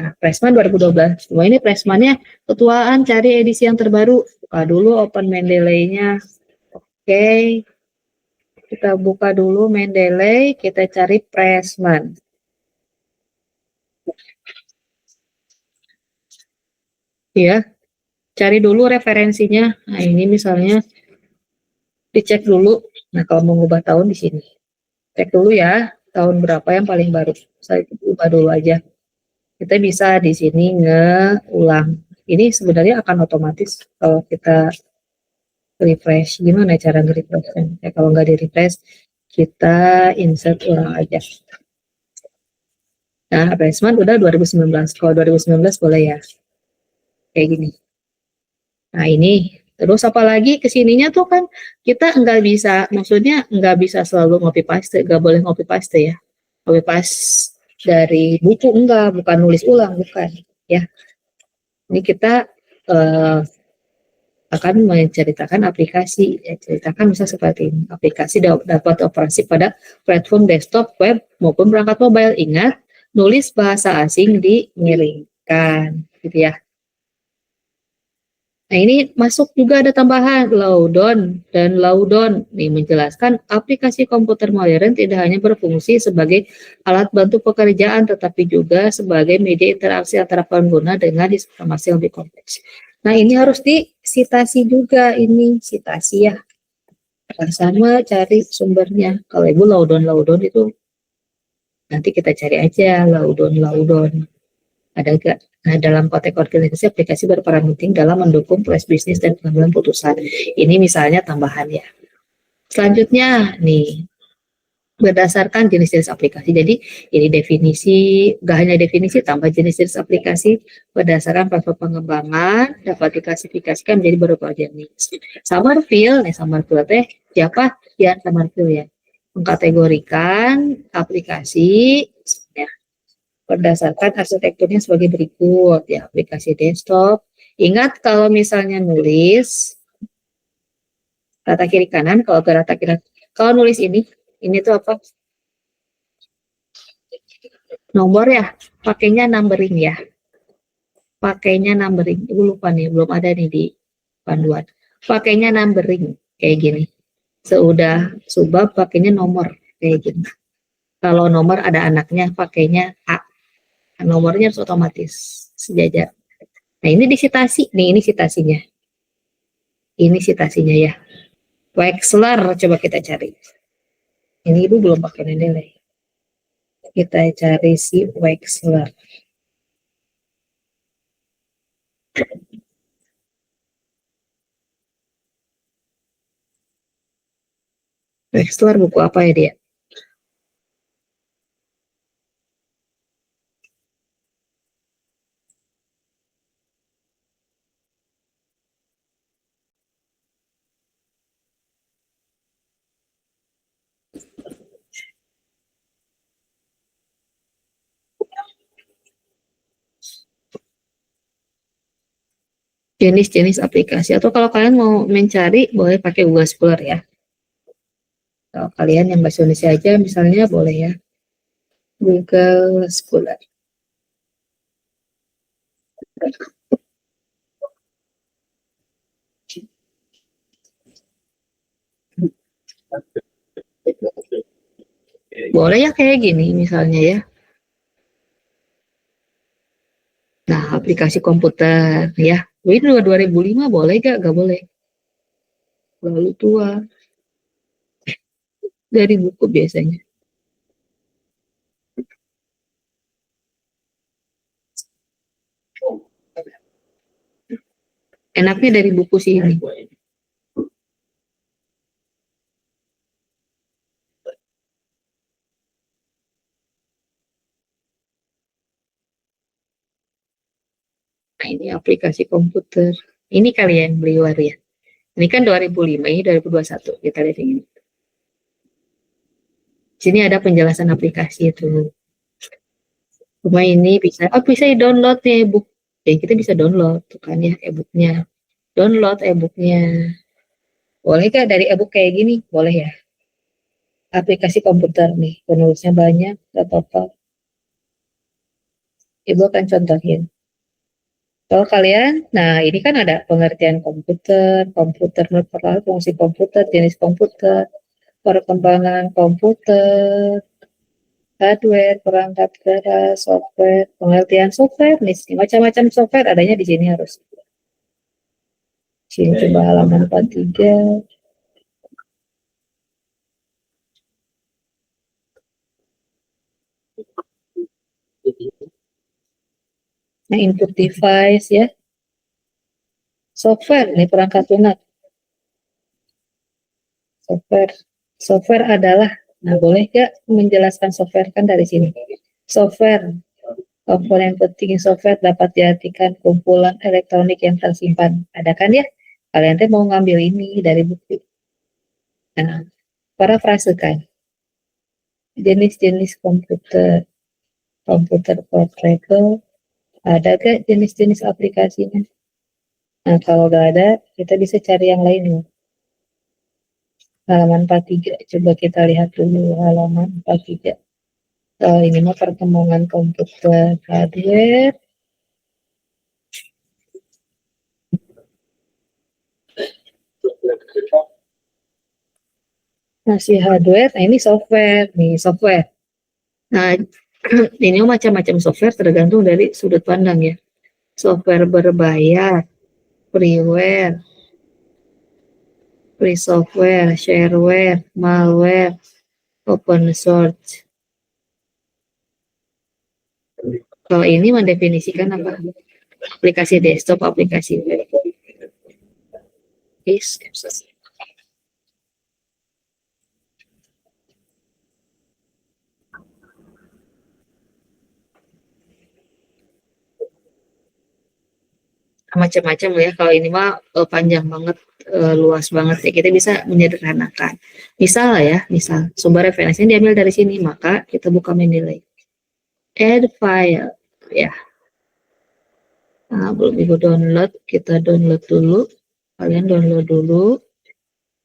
Nah, Pressman 2012. Cuma ini Pressmannya ketuaan, cari edisi yang terbaru. Buka dulu open Mendeley-nya. Oke, kita buka dulu Mendeley, kita cari Pressman. Ya, cari dulu referensinya. Nah, ini misalnya dicek dulu. Nah, kalau mau ngubah tahun di sini. Cek dulu ya, tahun berapa yang paling baru. Saya ubah dulu aja. Kita bisa di sini ngeulang. Ini sebenarnya akan otomatis kalau kita refresh. Gimana cara nge-refresh? Ya, kalau nggak di-refresh, kita insert ulang aja. Nah, replacement udah 2019. Kalau 2019 boleh ya. Kayak gini. Nah, ini. Terus apalagi kesininya tuh kan kita nggak bisa, maksudnya nggak bisa selalu copy paste, nggak boleh copy paste ya. Copy paste dari buku enggak, bukan nulis ulang, bukan. Ya, ini kita akan menceritakan aplikasi, ya, ceritakan bisa seperti ini. Aplikasi dapat operasi pada platform desktop, web, maupun perangkat mobile. Ingat, nulis bahasa asing dimiringkan, gitu ya. Nah, ini masuk juga ada tambahan Loudon dan Loudon. Nih menjelaskan aplikasi komputer modern tidak hanya berfungsi sebagai alat bantu pekerjaan, tetapi juga sebagai media interaksi antara pengguna dengan informasi yang lebih kompleks. Nah, ini harus disitasi juga, ini citasi ya. Sama cari sumbernya. Kalau Ibu Loudon itu nanti kita cari aja Loudon. Ada gak? Nah, dalam konteks organisasi, aplikasi berperan penting dalam mendukung proses bisnis dan pengambilan putusan. Ini misalnya tambahannya. Selanjutnya, nih, berdasarkan jenis-jenis aplikasi. Jadi, ini definisi, gak hanya definisi, tambah jenis-jenis aplikasi berdasarkan platform pengembangan, dapat diklasifikasikan menjadi beberapa jenis. Summerfield teh siapa? Ya, Summerfield ya. Mengkategorikan aplikasi, ya, berdasarkan arsitekturnya sebagai berikut ya, aplikasi desktop. Ingat kalau misalnya nulis rata kiri kanan, kalau ke rata kiri, kalau nulis ini tuh apa? Nomor ya, pakainya numbering ya. Pakainya numbering. Ibu lupa nih, belum ada nih di panduan. Pakainya numbering kayak gini. Seudah subbab pakainya nomor kayak gini. Kalau nomor ada anaknya pakainya A. Nomornya harus otomatis sejajar. Nah, ini disitasi. Nih, ini sitasinya. Ini sitasinya ya. Wexler, coba kita cari. Ini Ibu belum pakai Mendeley. Kita cari si Wexler. Wexler buku apa ya dia? jenis-jenis aplikasi. Atau kalau kalian mau mencari, boleh pakai Google Scholar ya. Kalau kalian yang bahasa Indonesia aja, misalnya boleh ya. Google Scholar. Boleh ya kayak gini misalnya ya. Nah, aplikasi komputer ya. Ini 2005 boleh gak? Gak boleh. Lalu tua. Dari buku biasanya. Enaknya dari buku sih ini. Nah, ini aplikasi komputer. Ini kali yang beli waria. Ya. Ini kan 2005, ini 2021. Kita lihat ini. Sini ada penjelasan aplikasi itu. Cuma ini bisa download nih e-book. Ya, kita bisa download tuh kan ya e-booknya. Download e-booknya. Boleh gak dari e-book kayak gini? Boleh ya. Aplikasi komputer nih, penulisnya banyak, gak apa-apa. Ibu akan contohin. Kalau kalian, nah ini kan ada pengertian komputer, komputer memperlakukan fungsi komputer, jenis komputer, perkembangan komputer, hardware, perangkat keras, software, pengertian software, nih macam-macam software adanya di sini harus. Sini coba halaman 43. Nah, input device ya. Software, ini perangkat lunak. Software adalah, nah boleh gak menjelaskan software kan dari sini. Software, komponen penting software dapat diartikan kumpulan elektronik yang tersimpan. Ada kan ya? Kalian tuh mau ngambil ini dari buku. Nah, parafrasekan. Jenis-jenis komputer, komputer portable, ada gak jenis-jenis aplikasinya? Nah, kalau gak ada, kita bisa cari yang lain nih. Halaman 43, coba kita lihat dulu halaman 43. Ini mah perkembangan komputer hardware. Masih hardware, nah ini software, nih software. Nah, ini macam-macam software tergantung dari sudut pandang ya. Software berbayar, freeware, free software, shareware, malware, open source. Kalau ini mendefinisikan apa? Aplikasi desktop, aplikasi web. Macam-macam ya. Kalau ini mah panjang banget, luas banget ya. Kita bisa menyederhanakan. Misal ya, misal sumber referensinya diambil dari sini, maka kita buka Mendeley. Add file, ya. Nah, belum ibu download, kita download dulu. Kalian download dulu.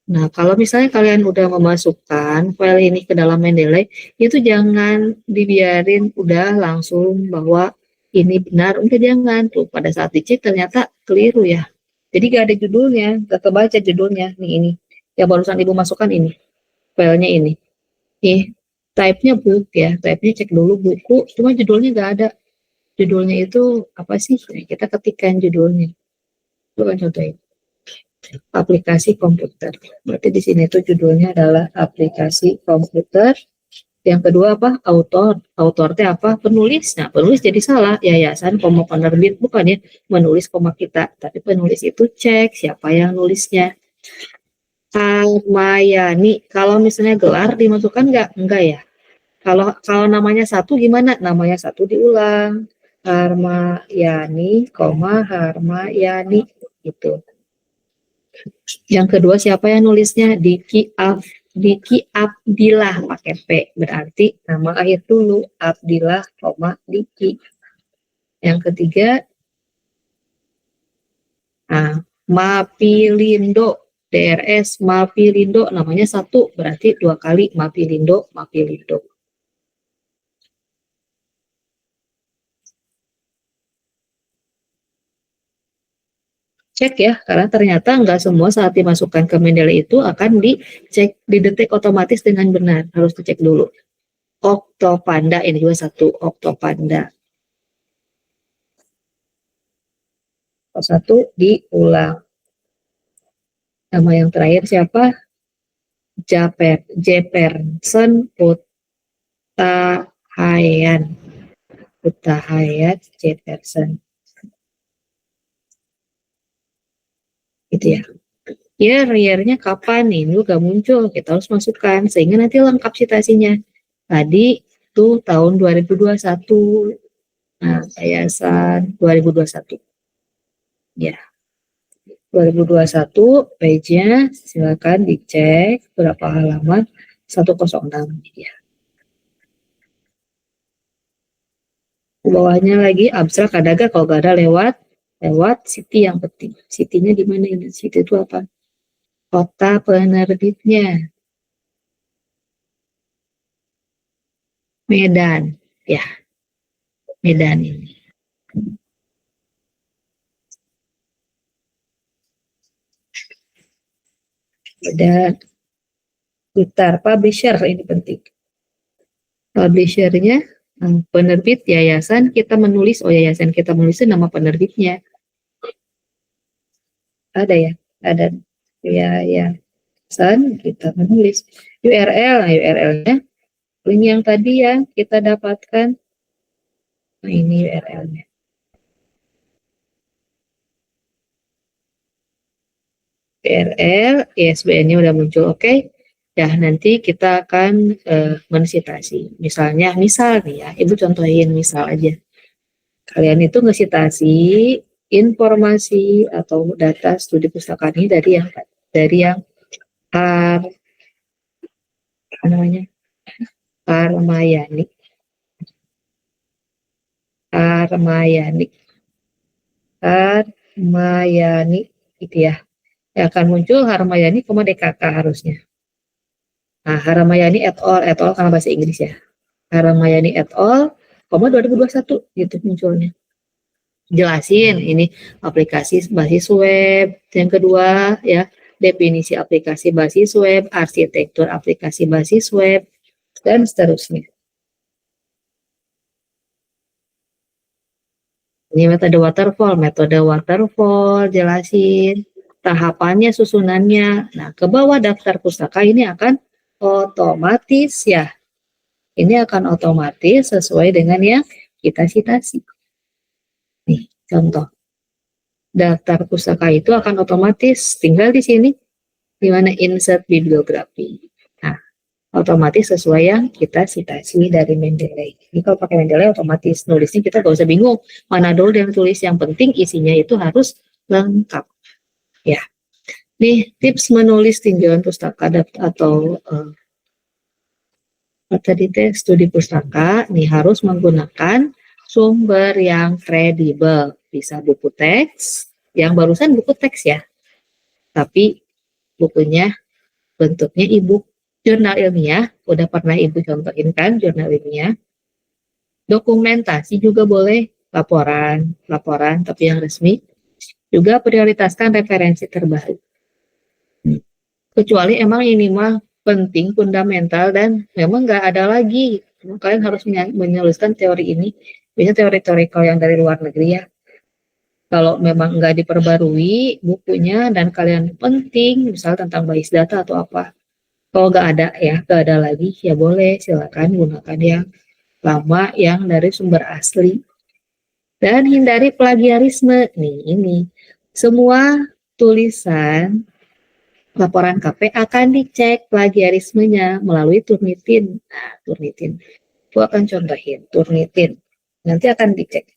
Nah, kalau misalnya kalian udah memasukkan file ini ke dalam Mendeley, itu jangan dibiarin udah langsung bahwa ini benar, udah jangan. Tuh, pada saat dicek ternyata keliru ya. Jadi gak ada judulnya, gak kebaca judulnya. Nih ini, yang barusan ibu masukkan ini, filenya ini. Nih, type-nya book ya, type-nya cek dulu buku, cuma judulnya gak ada. Judulnya itu apa sih? Nah, kita ketikkan judulnya. Itu kan contohnya. Aplikasi komputer. Berarti di sini tuh judulnya adalah aplikasi komputer. Yang kedua apa? Autor. Autor itu apa? Penulis. Nah, penulis jadi salah. Yayasan, koma penerbit. Bukan ya menulis koma kita. Tapi penulis itu cek siapa yang nulisnya. Harmayani. Kalau misalnya gelar dimasukkan nggak? Enggak ya. Kalau namanya satu gimana? Namanya satu diulang. Harmayani, koma Harmayani. Gitu. Yang kedua siapa yang nulisnya? Diki Abdillah pakai P. Berarti nama akhir dulu. Abdillah, Diki. Yang ketiga, Mapilindo, DRS Mapilindo, namanya satu, berarti 2 kali Mapilindo, Mapilindo. Cek ya, karena ternyata nggak semua saat dimasukkan ke Mendeley itu akan dicek, didetek otomatis dengan benar. Harus dicek dulu. Octopanda, ini juga satu, Octopanda. Satu diulang. Nama yang terakhir siapa? Jefferson Utahayan. Utahayan Jefferson. Gitu ya. Year-nya kapan nih? Ini juga muncul. Kita harus masukkan sehingga nanti lengkap citasinya. Tadi tuh tahun 2021. Nah, yayasan 2021. Ya. 2021 page-nya silakan dicek berapa halaman 106 ya. Bawahnya lagi abstrak ada gak? Kalau gak ada lewat city yang penting. City-nya di mana ini? City itu apa? Kota penerbitnya. Medan. Ya, Medan ini. Medan. Gitar publisher ini penting. Publishernya penerbit yayasan kita menulis, yayasan kita menulis nama penerbitnya. Ada ya, ada yayasan kita menulis URL. Nah, URL-nya link yang tadi yang kita dapatkan. Nah, ini URL-nya. URL, ISBN-nya udah muncul, oke. Ya, nanti kita akan mensitasi. Misalnya, misal nih ya, Ibu contohin misal aja. Kalian itu ngesitasi informasi atau data studi pustaka ini dari yang apa namanya? Harmayani. Harmayani. Harmayani gitu ya. Ya akan muncul Harmayani, DKK harusnya. Nah, Harmayani et al karena bahasa Inggris ya. Harmayani et al, 2021 gitu munculnya. Jelasin ini aplikasi basis web. Yang kedua ya, definisi aplikasi basis web, arsitektur aplikasi basis web, dan seterusnya. Ini metode waterfall, jelasin tahapannya, susunannya. Nah, ke bawah daftar pustaka ini akan otomatis ya. Ini akan otomatis sesuai dengan yang kita citasi. Nih, contoh. Daftar pustaka itu akan otomatis tinggal di sini, di mana insert bibliografi. Nah, otomatis sesuai yang kita citasi dari Mendeley. Ini kalau pakai Mendeley otomatis nulisnya kita gak usah bingung mana dulu yang tulis, yang penting isinya itu harus lengkap. Ya, nih tips menulis tinjauan pustaka atau tadi studi pustaka nih harus menggunakan sumber yang kredibel. Bisa buku teks, yang barusan buku teks ya, tapi bukunya bentuknya e-book. Jurnal ilmiah, udah pernah Ibu contohin kan jurnal ilmiah. Dokumentasi juga boleh, laporan tapi yang resmi. Juga prioritaskan referensi terbaru. Kecuali emang ini mah penting, fundamental, dan memang nggak ada lagi. Kalian harus menuliskan teori ini. Biasanya teori-teori kalau yang dari luar negeri ya. Kalau memang nggak diperbarui bukunya dan kalian penting, misal tentang base data atau apa. Kalau nggak ada ya, nggak ada lagi, ya boleh silakan gunakan yang lama yang dari sumber asli. Dan hindari plagiarisme. Nih ini, semua tulisan laporan KP akan dicek plagiarismenya melalui Turnitin. Nah, Turnitin. Aku akan contohin Turnitin. Nanti akan dicek.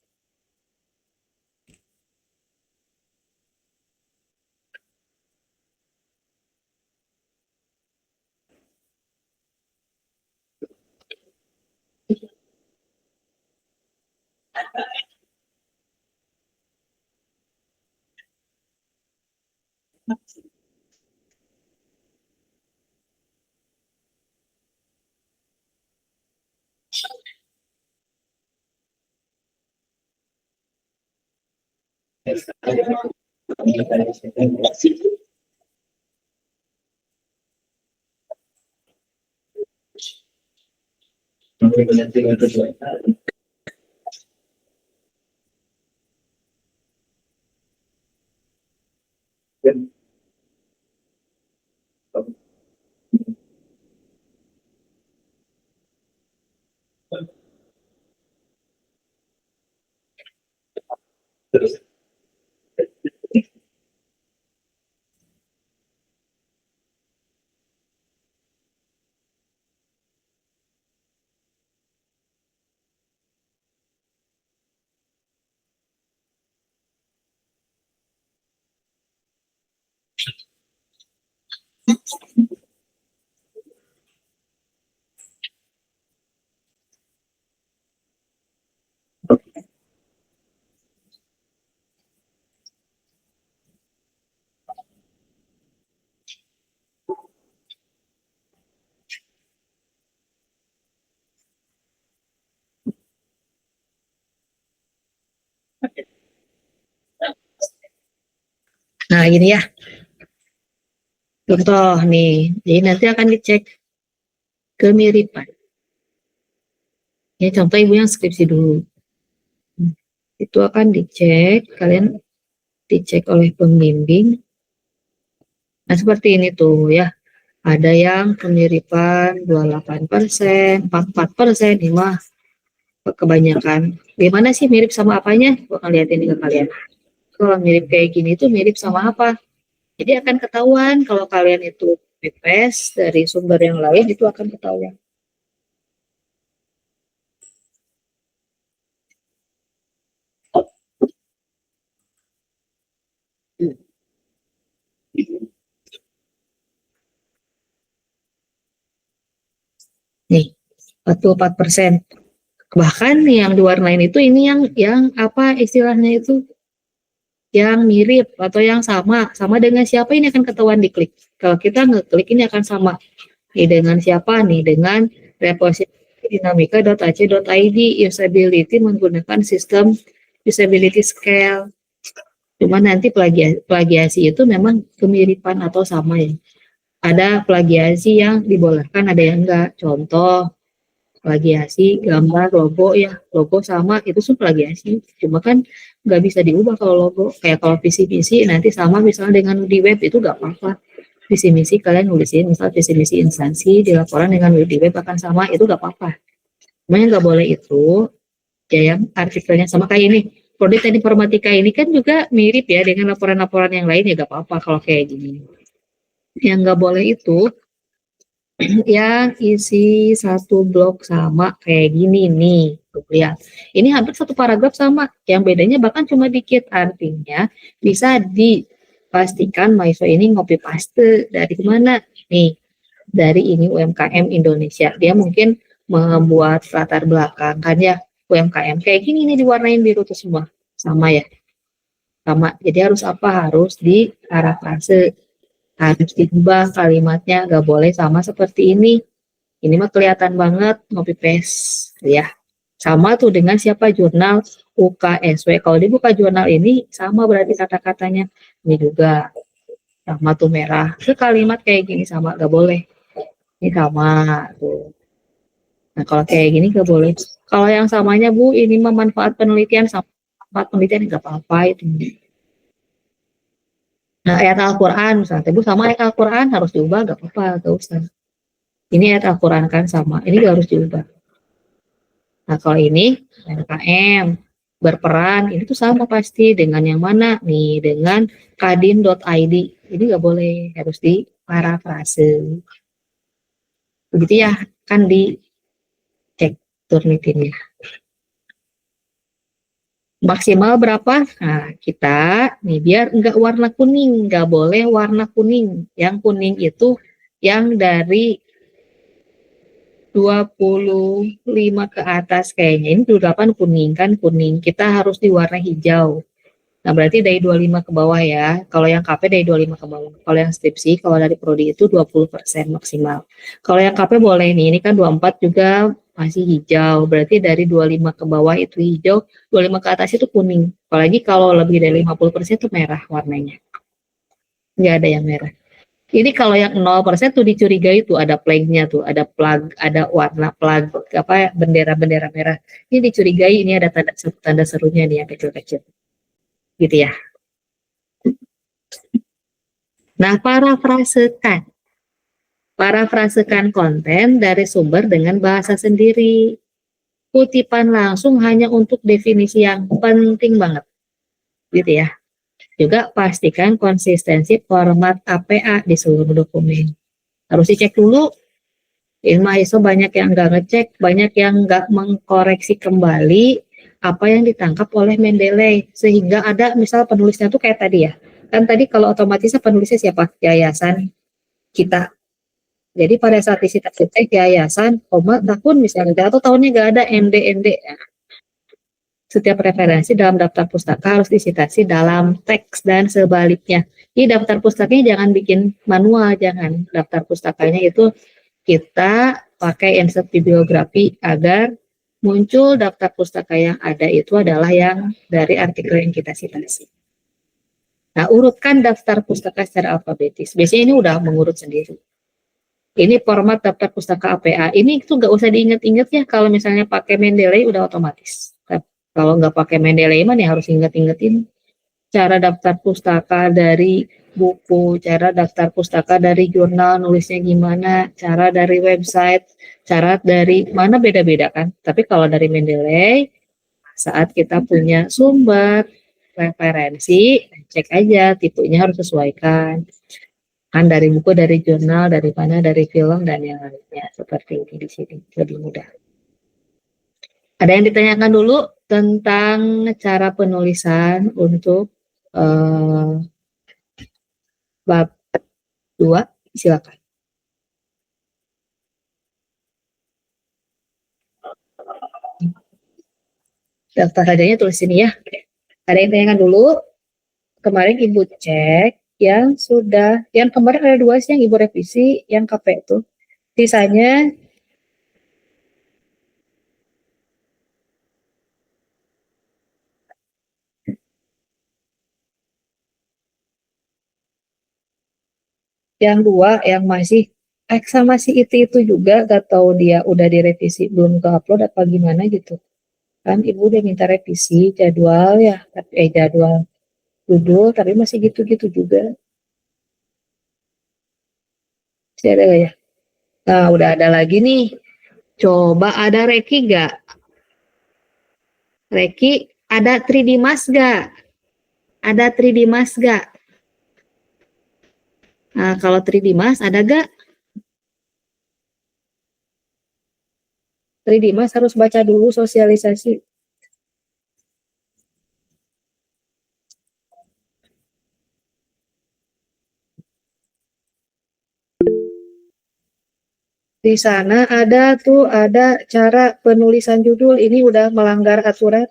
Nah, ini ya, contoh nih. Jadi nanti akan dicek kemiripan. Ya, contoh ibu yang skripsi dulu. Itu akan dicek, kalian dicek oleh pembimbing. Nah, seperti ini tuh ya. Ada yang kemiripan 28%, 44%, ini mah kebanyakan. Gimana sih mirip sama apanya? Gua akan lihat ini ke kalian. Kalau mirip kayak gini tuh mirip sama apa? Jadi akan ketahuan kalau kalian itu copy paste dari sumber yang lain itu akan ketahuan. Nih, 44%. Bahkan yang diwarnain itu ini yang apa istilahnya itu yang mirip atau yang sama dengan siapa ini akan ketahuan di klik. Kalau kita ngeklik ini akan sama nih dengan siapa nih dengan repository dinamika.ac.id usability menggunakan sistem usability scale. Cuma nanti plagiasi itu memang kemiripan atau sama ya. Ada plagiasi yang dibolehkan, ada yang enggak. Contoh plagiasi gambar logo ya, logo sama itu tuh plagiasi. Cuma kan nggak bisa diubah kalau logo. Kayak kalau visi misi nanti sama misalnya dengan di web itu nggak apa-apa. Visi misi kalian nulisin misal visi misi instansi di laporan dengan di web akan sama itu nggak apa-apa. Cuma yang nggak boleh itu ya yang artikelnya sama kayak ini. Prodi Teknik Informatika ini kan juga mirip ya dengan laporan-laporan yang lain ya nggak apa-apa kalau kayak gini. Yang nggak boleh itu yang isi satu blok sama kayak gini nih. Tuh, lihat. Ini hampir satu paragraf sama. Yang bedanya bahkan cuma dikit. Artinya bisa dipastikan mahasiswa ini ngopi paste dari mana? Nih, dari ini UMKM Indonesia. Dia mungkin membuat latar belakang kan ya UMKM. Kayak gini nih diwarnain biru tuh semua. Sama ya. Sama. Jadi harus apa? Harus diparafrase. Harus diubah kalimatnya. Gak boleh sama seperti ini. Ini mah kelihatan banget copy paste ya. Sama tuh dengan siapa jurnal UKSW. Kalau dibuka jurnal ini sama berarti kata-katanya. Ini juga sama tuh merah. Ke kalimat kayak gini sama gak boleh. Ini sama tuh. Nah kalau kayak gini gak boleh. Kalau yang samanya Bu ini mah manfaat penelitian sama manfaat penelitian gak apa-apa itu. Nah ayat Al-Quran misalnya Bu sama ayat Al-Quran harus diubah gak apa-apa gak usah. Ini ayat Al-Quran kan sama. Ini gak harus diubah. Nah, kalau ini UMKM berperan, ini tuh sama pasti dengan yang mana nih, dengan kadin.id. Ini nggak boleh, harus di parafrase. Begitu ya, kan dicek Turnitinnya. Maksimal berapa? Nah, kita nih biar nggak warna kuning, nggak boleh warna kuning. Yang kuning itu yang dari 25 ke atas kayaknya. Ini 28 kuning kan kuning. Kita harus diwarna hijau. Nah, berarti dari 25 ke bawah ya. Kalau yang KP dari 25 ke bawah. Kalau yang skripsi, kalau dari prodi itu 20% maksimal. Kalau yang KP boleh nih, ini kan 24 juga masih hijau. Berarti dari 25 ke bawah itu hijau, 25 ke atas itu kuning. Apalagi kalau lebih dari 50% itu merah warnanya. Nggak ada yang merah. Ini kalau yang 0% tuh dicurigai tuh ada flag-nya tuh, ada flag, ada warna flag apa ya, bendera-bendera merah. Ini dicurigai ini ada tanda serunya nih yang kecil-kecil. Gitu ya. Nah, parafrasekan konten dari sumber dengan bahasa sendiri. Kutipan langsung hanya untuk definisi yang penting banget. Gitu ya. Juga pastikan konsistensi format APA di seluruh dokumen. Harus dicek dulu. Mahasiswa banyak yang nggak ngecek, banyak yang nggak mengkoreksi kembali apa yang ditangkap oleh Mendeley. Sehingga ada misal penulisnya tuh kayak tadi ya. Kan tadi kalau otomatisnya penulisnya siapa? Yayasan kita. Jadi pada saat disita-sita yayasan, koma, tahun misalnya, atau tahunnya nggak ada MD. Setiap referensi dalam daftar pustaka harus disitasi dalam teks dan sebaliknya. Di daftar pustakanya jangan bikin manual, jangan. Daftar pustakanya itu kita pakai insert bibliografi agar muncul daftar pustaka yang ada itu adalah yang dari artikel yang kita citasi. Nah, urutkan daftar pustaka secara alfabetis. Biasanya ini udah mengurut sendiri. Ini format daftar pustaka APA. Ini tuh nggak usah diinget-inget ya. Kalau misalnya pakai Mendeley udah otomatis. Kalau nggak pakai Mendeley ya harus inget-ingetin cara daftar pustaka dari buku, cara daftar pustaka dari jurnal, nulisnya gimana, cara dari website, cara dari mana beda-beda kan. Tapi kalau dari Mendeley, saat kita punya sumber referensi, cek aja tipenya harus sesuaikan. Kan dari buku, dari jurnal, dari mana, dari film, dan yang lainnya. Seperti ini di sini, lebih mudah. Ada yang ditanyakan dulu tentang cara penulisan untuk bab 2, silakan. Daftar adanya tulis sini ya. Ada yang tanyakan dulu. Kemarin Ibu cek yang sudah, yang kemarin ada 2 sih yang Ibu revisi, yang KP itu. Sisanya yang 2 yang masih sama si itu juga gak tahu dia udah direvisi belum ke upload apa gimana gitu. Kan Ibu udah minta revisi jadwal ya, jadwal judul tapi masih gitu-gitu juga. Masih ada gak ya? Nah, udah ada lagi nih. Coba ada Reki gak? Reki, ada 3D Mask gak? Ada 3D Mask gak? Nah, kalau 3D Mask ada gak? 3D Mask harus baca dulu sosialisasi. Di sana ada tuh, ada cara penulisan judul, ini udah melanggar aturan.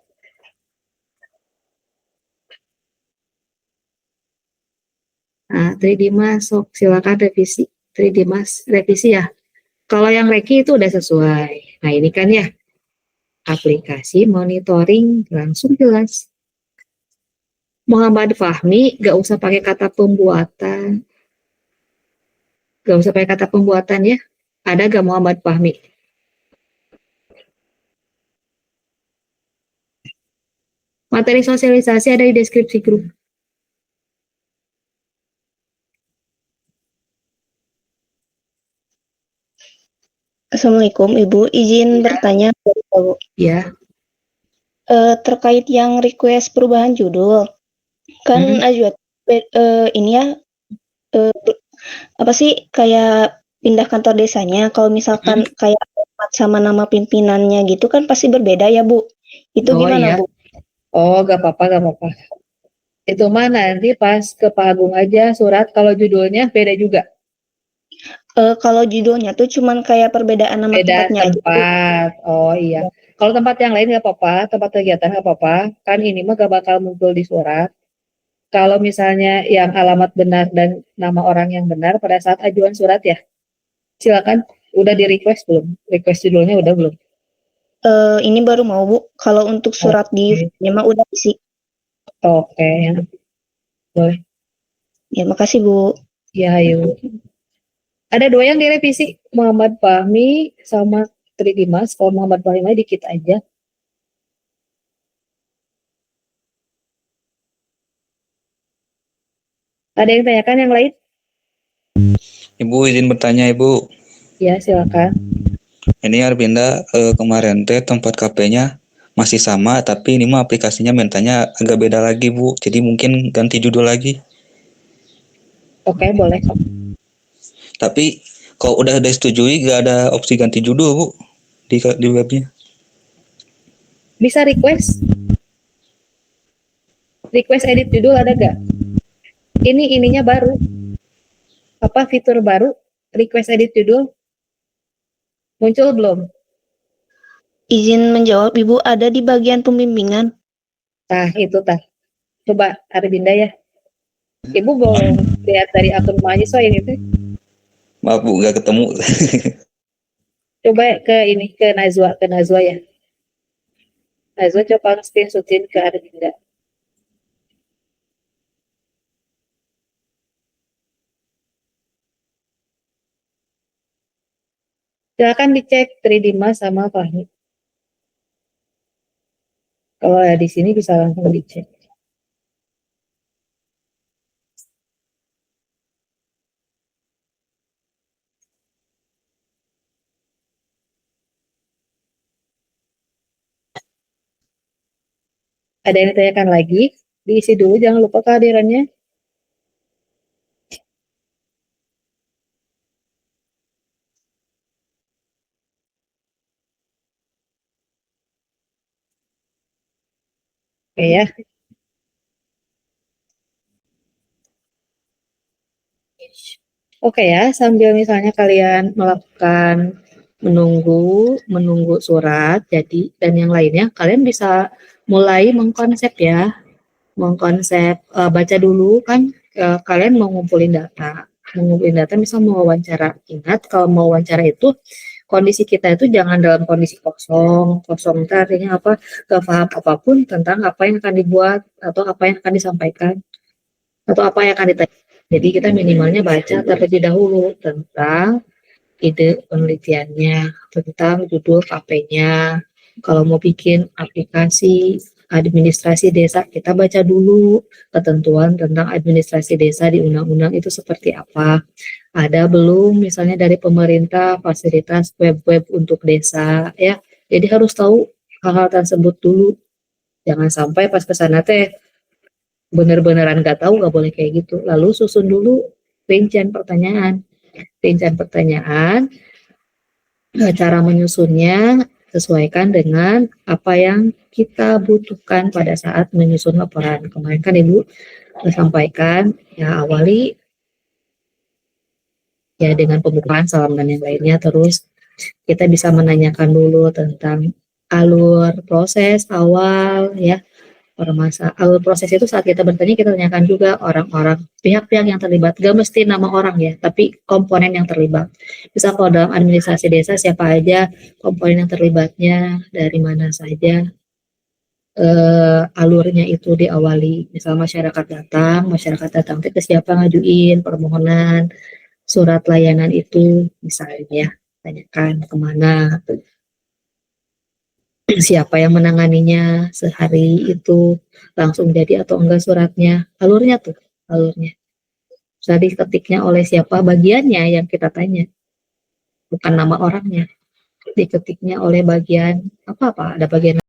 Nah, 3D masuk, silakan revisi. 3D Mas, revisi ya. Kalau yang Reki itu udah sesuai. Nah, ini kan ya, aplikasi monitoring langsung jelas. Muhammad Fahmi, gak usah pakai kata pembuatan. Gak usah pakai kata pembuatan ya. Ada gak Muhammad Fahmi? Materi sosialisasi ada di deskripsi grup. Assalamualaikum Ibu, izin bertanya Bu. Ya. Terkait yang request perubahan judul, kan Azwat ini ya apa sih kayak pindah kantor desanya. Kalau misalkan kayak sama nama pimpinannya gitu kan pasti berbeda ya Bu. Itu gimana iya. Bu? Oh, gak apa-apa. Itu mah nanti pas ke Pak Agung aja surat, kalau judulnya beda juga. Kalau judulnya tuh cuman kayak perbedaan nama Beda tempatnya aja. tempat. Oh iya. Kalau tempat yang lain nggak apa-apa, tempat kegiatan nggak apa-apa. Kan ini mah gak bakal muncul di surat. Kalau misalnya yang alamat benar dan nama orang yang benar pada saat ajuan surat ya, silakan. Udah di request belum? Request judulnya udah belum? Ini baru mau Bu. Kalau untuk surat di Oke. filenya mah udah isi. Oke, ya, boleh. Ya, makasih Bu. Ya, ayo. Ada dua yang direvisi, Muhammad Fahmi sama Tri Dimas. Kalau Muhammad Fahmi mah dikit aja. Ada yang tanyakan yang lain? Ibu izin bertanya Ibu. Ya, silakan. Ini Arvinda kemarin teh tempat KP-nya masih sama, tapi ini mah aplikasinya mintanya agak beda lagi Bu. Jadi mungkin ganti judul lagi. Oke, boleh kok. Tapi kalau udah disetujui gak ada opsi ganti judul Bu di webnya. Bisa request. Request edit judul ada gak? Ininya baru. Apa fitur baru? Request edit judul. Muncul belum? Izin menjawab Ibu, ada di bagian pembimbingan. Nah, itu tah. Coba Arbinda ya. Ibu boleh lihat dari akun mahasiswa yang itu. Maaf Bu, gak ketemu. Coba ke Najwa ya. Najwa coba screenshotin ke Arbinda. Silakan dicek Tri Dimas sama Fahmi. Kalau ada di sini bisa langsung dicek. Ada yang ditanyakan lagi? Diisi dulu, jangan lupa kehadirannya. Oke ya. Oke ya, sambil misalnya kalian melakukan menunggu surat jadi dan yang lainnya, kalian bisa mulai mengkonsep ya, baca dulu kan, kalian mau ngumpulin data, misal mau wawancara. Ingat kalau mau wawancara itu kondisi kita itu jangan dalam kondisi kosong itu artinya apa, gak paham apapun tentang apa yang akan dibuat atau apa yang akan disampaikan atau apa yang akan ditanya. Jadi kita minimalnya baca terlebih dahulu tentang ide penelitiannya, tentang judul KP-nya. Kalau mau bikin aplikasi administrasi desa, kita baca dulu ketentuan tentang administrasi desa di undang-undang itu seperti apa. Ada belum misalnya dari pemerintah fasilitas web-web untuk desa ya. Jadi harus tahu hal-hal tersebut dulu. Jangan sampai pas ke sana teh bener-beneran nggak tahu, nggak boleh kayak gitu. Lalu susun dulu rincian pertanyaan. Cara menyusunnya sesuaikan dengan apa yang kita butuhkan pada saat menyusun laporan. Kemarin kan Ibu sampaikan, ya awali ya dengan pembukaan, salam dan yang lainnya. Terus kita bisa menanyakan dulu tentang alur proses awal ya, alur proses itu saat kita bertanya kita tanyakan juga orang-orang pihak-pihak yang terlibat, gak mesti nama orang ya, tapi komponen yang terlibat. Misal kalau dalam administrasi desa siapa aja komponen yang terlibatnya, dari mana saja, alurnya itu diawali. Misal masyarakat datang ke siapa ngajuin permohonan surat layanan itu misalnya, tanyakan kemana, siapa yang menanganinya sehari itu, langsung jadi atau enggak suratnya, alurnya bisa diketiknya oleh siapa, bagiannya yang kita tanya, bukan nama orangnya, diketiknya oleh bagian apa ada bagian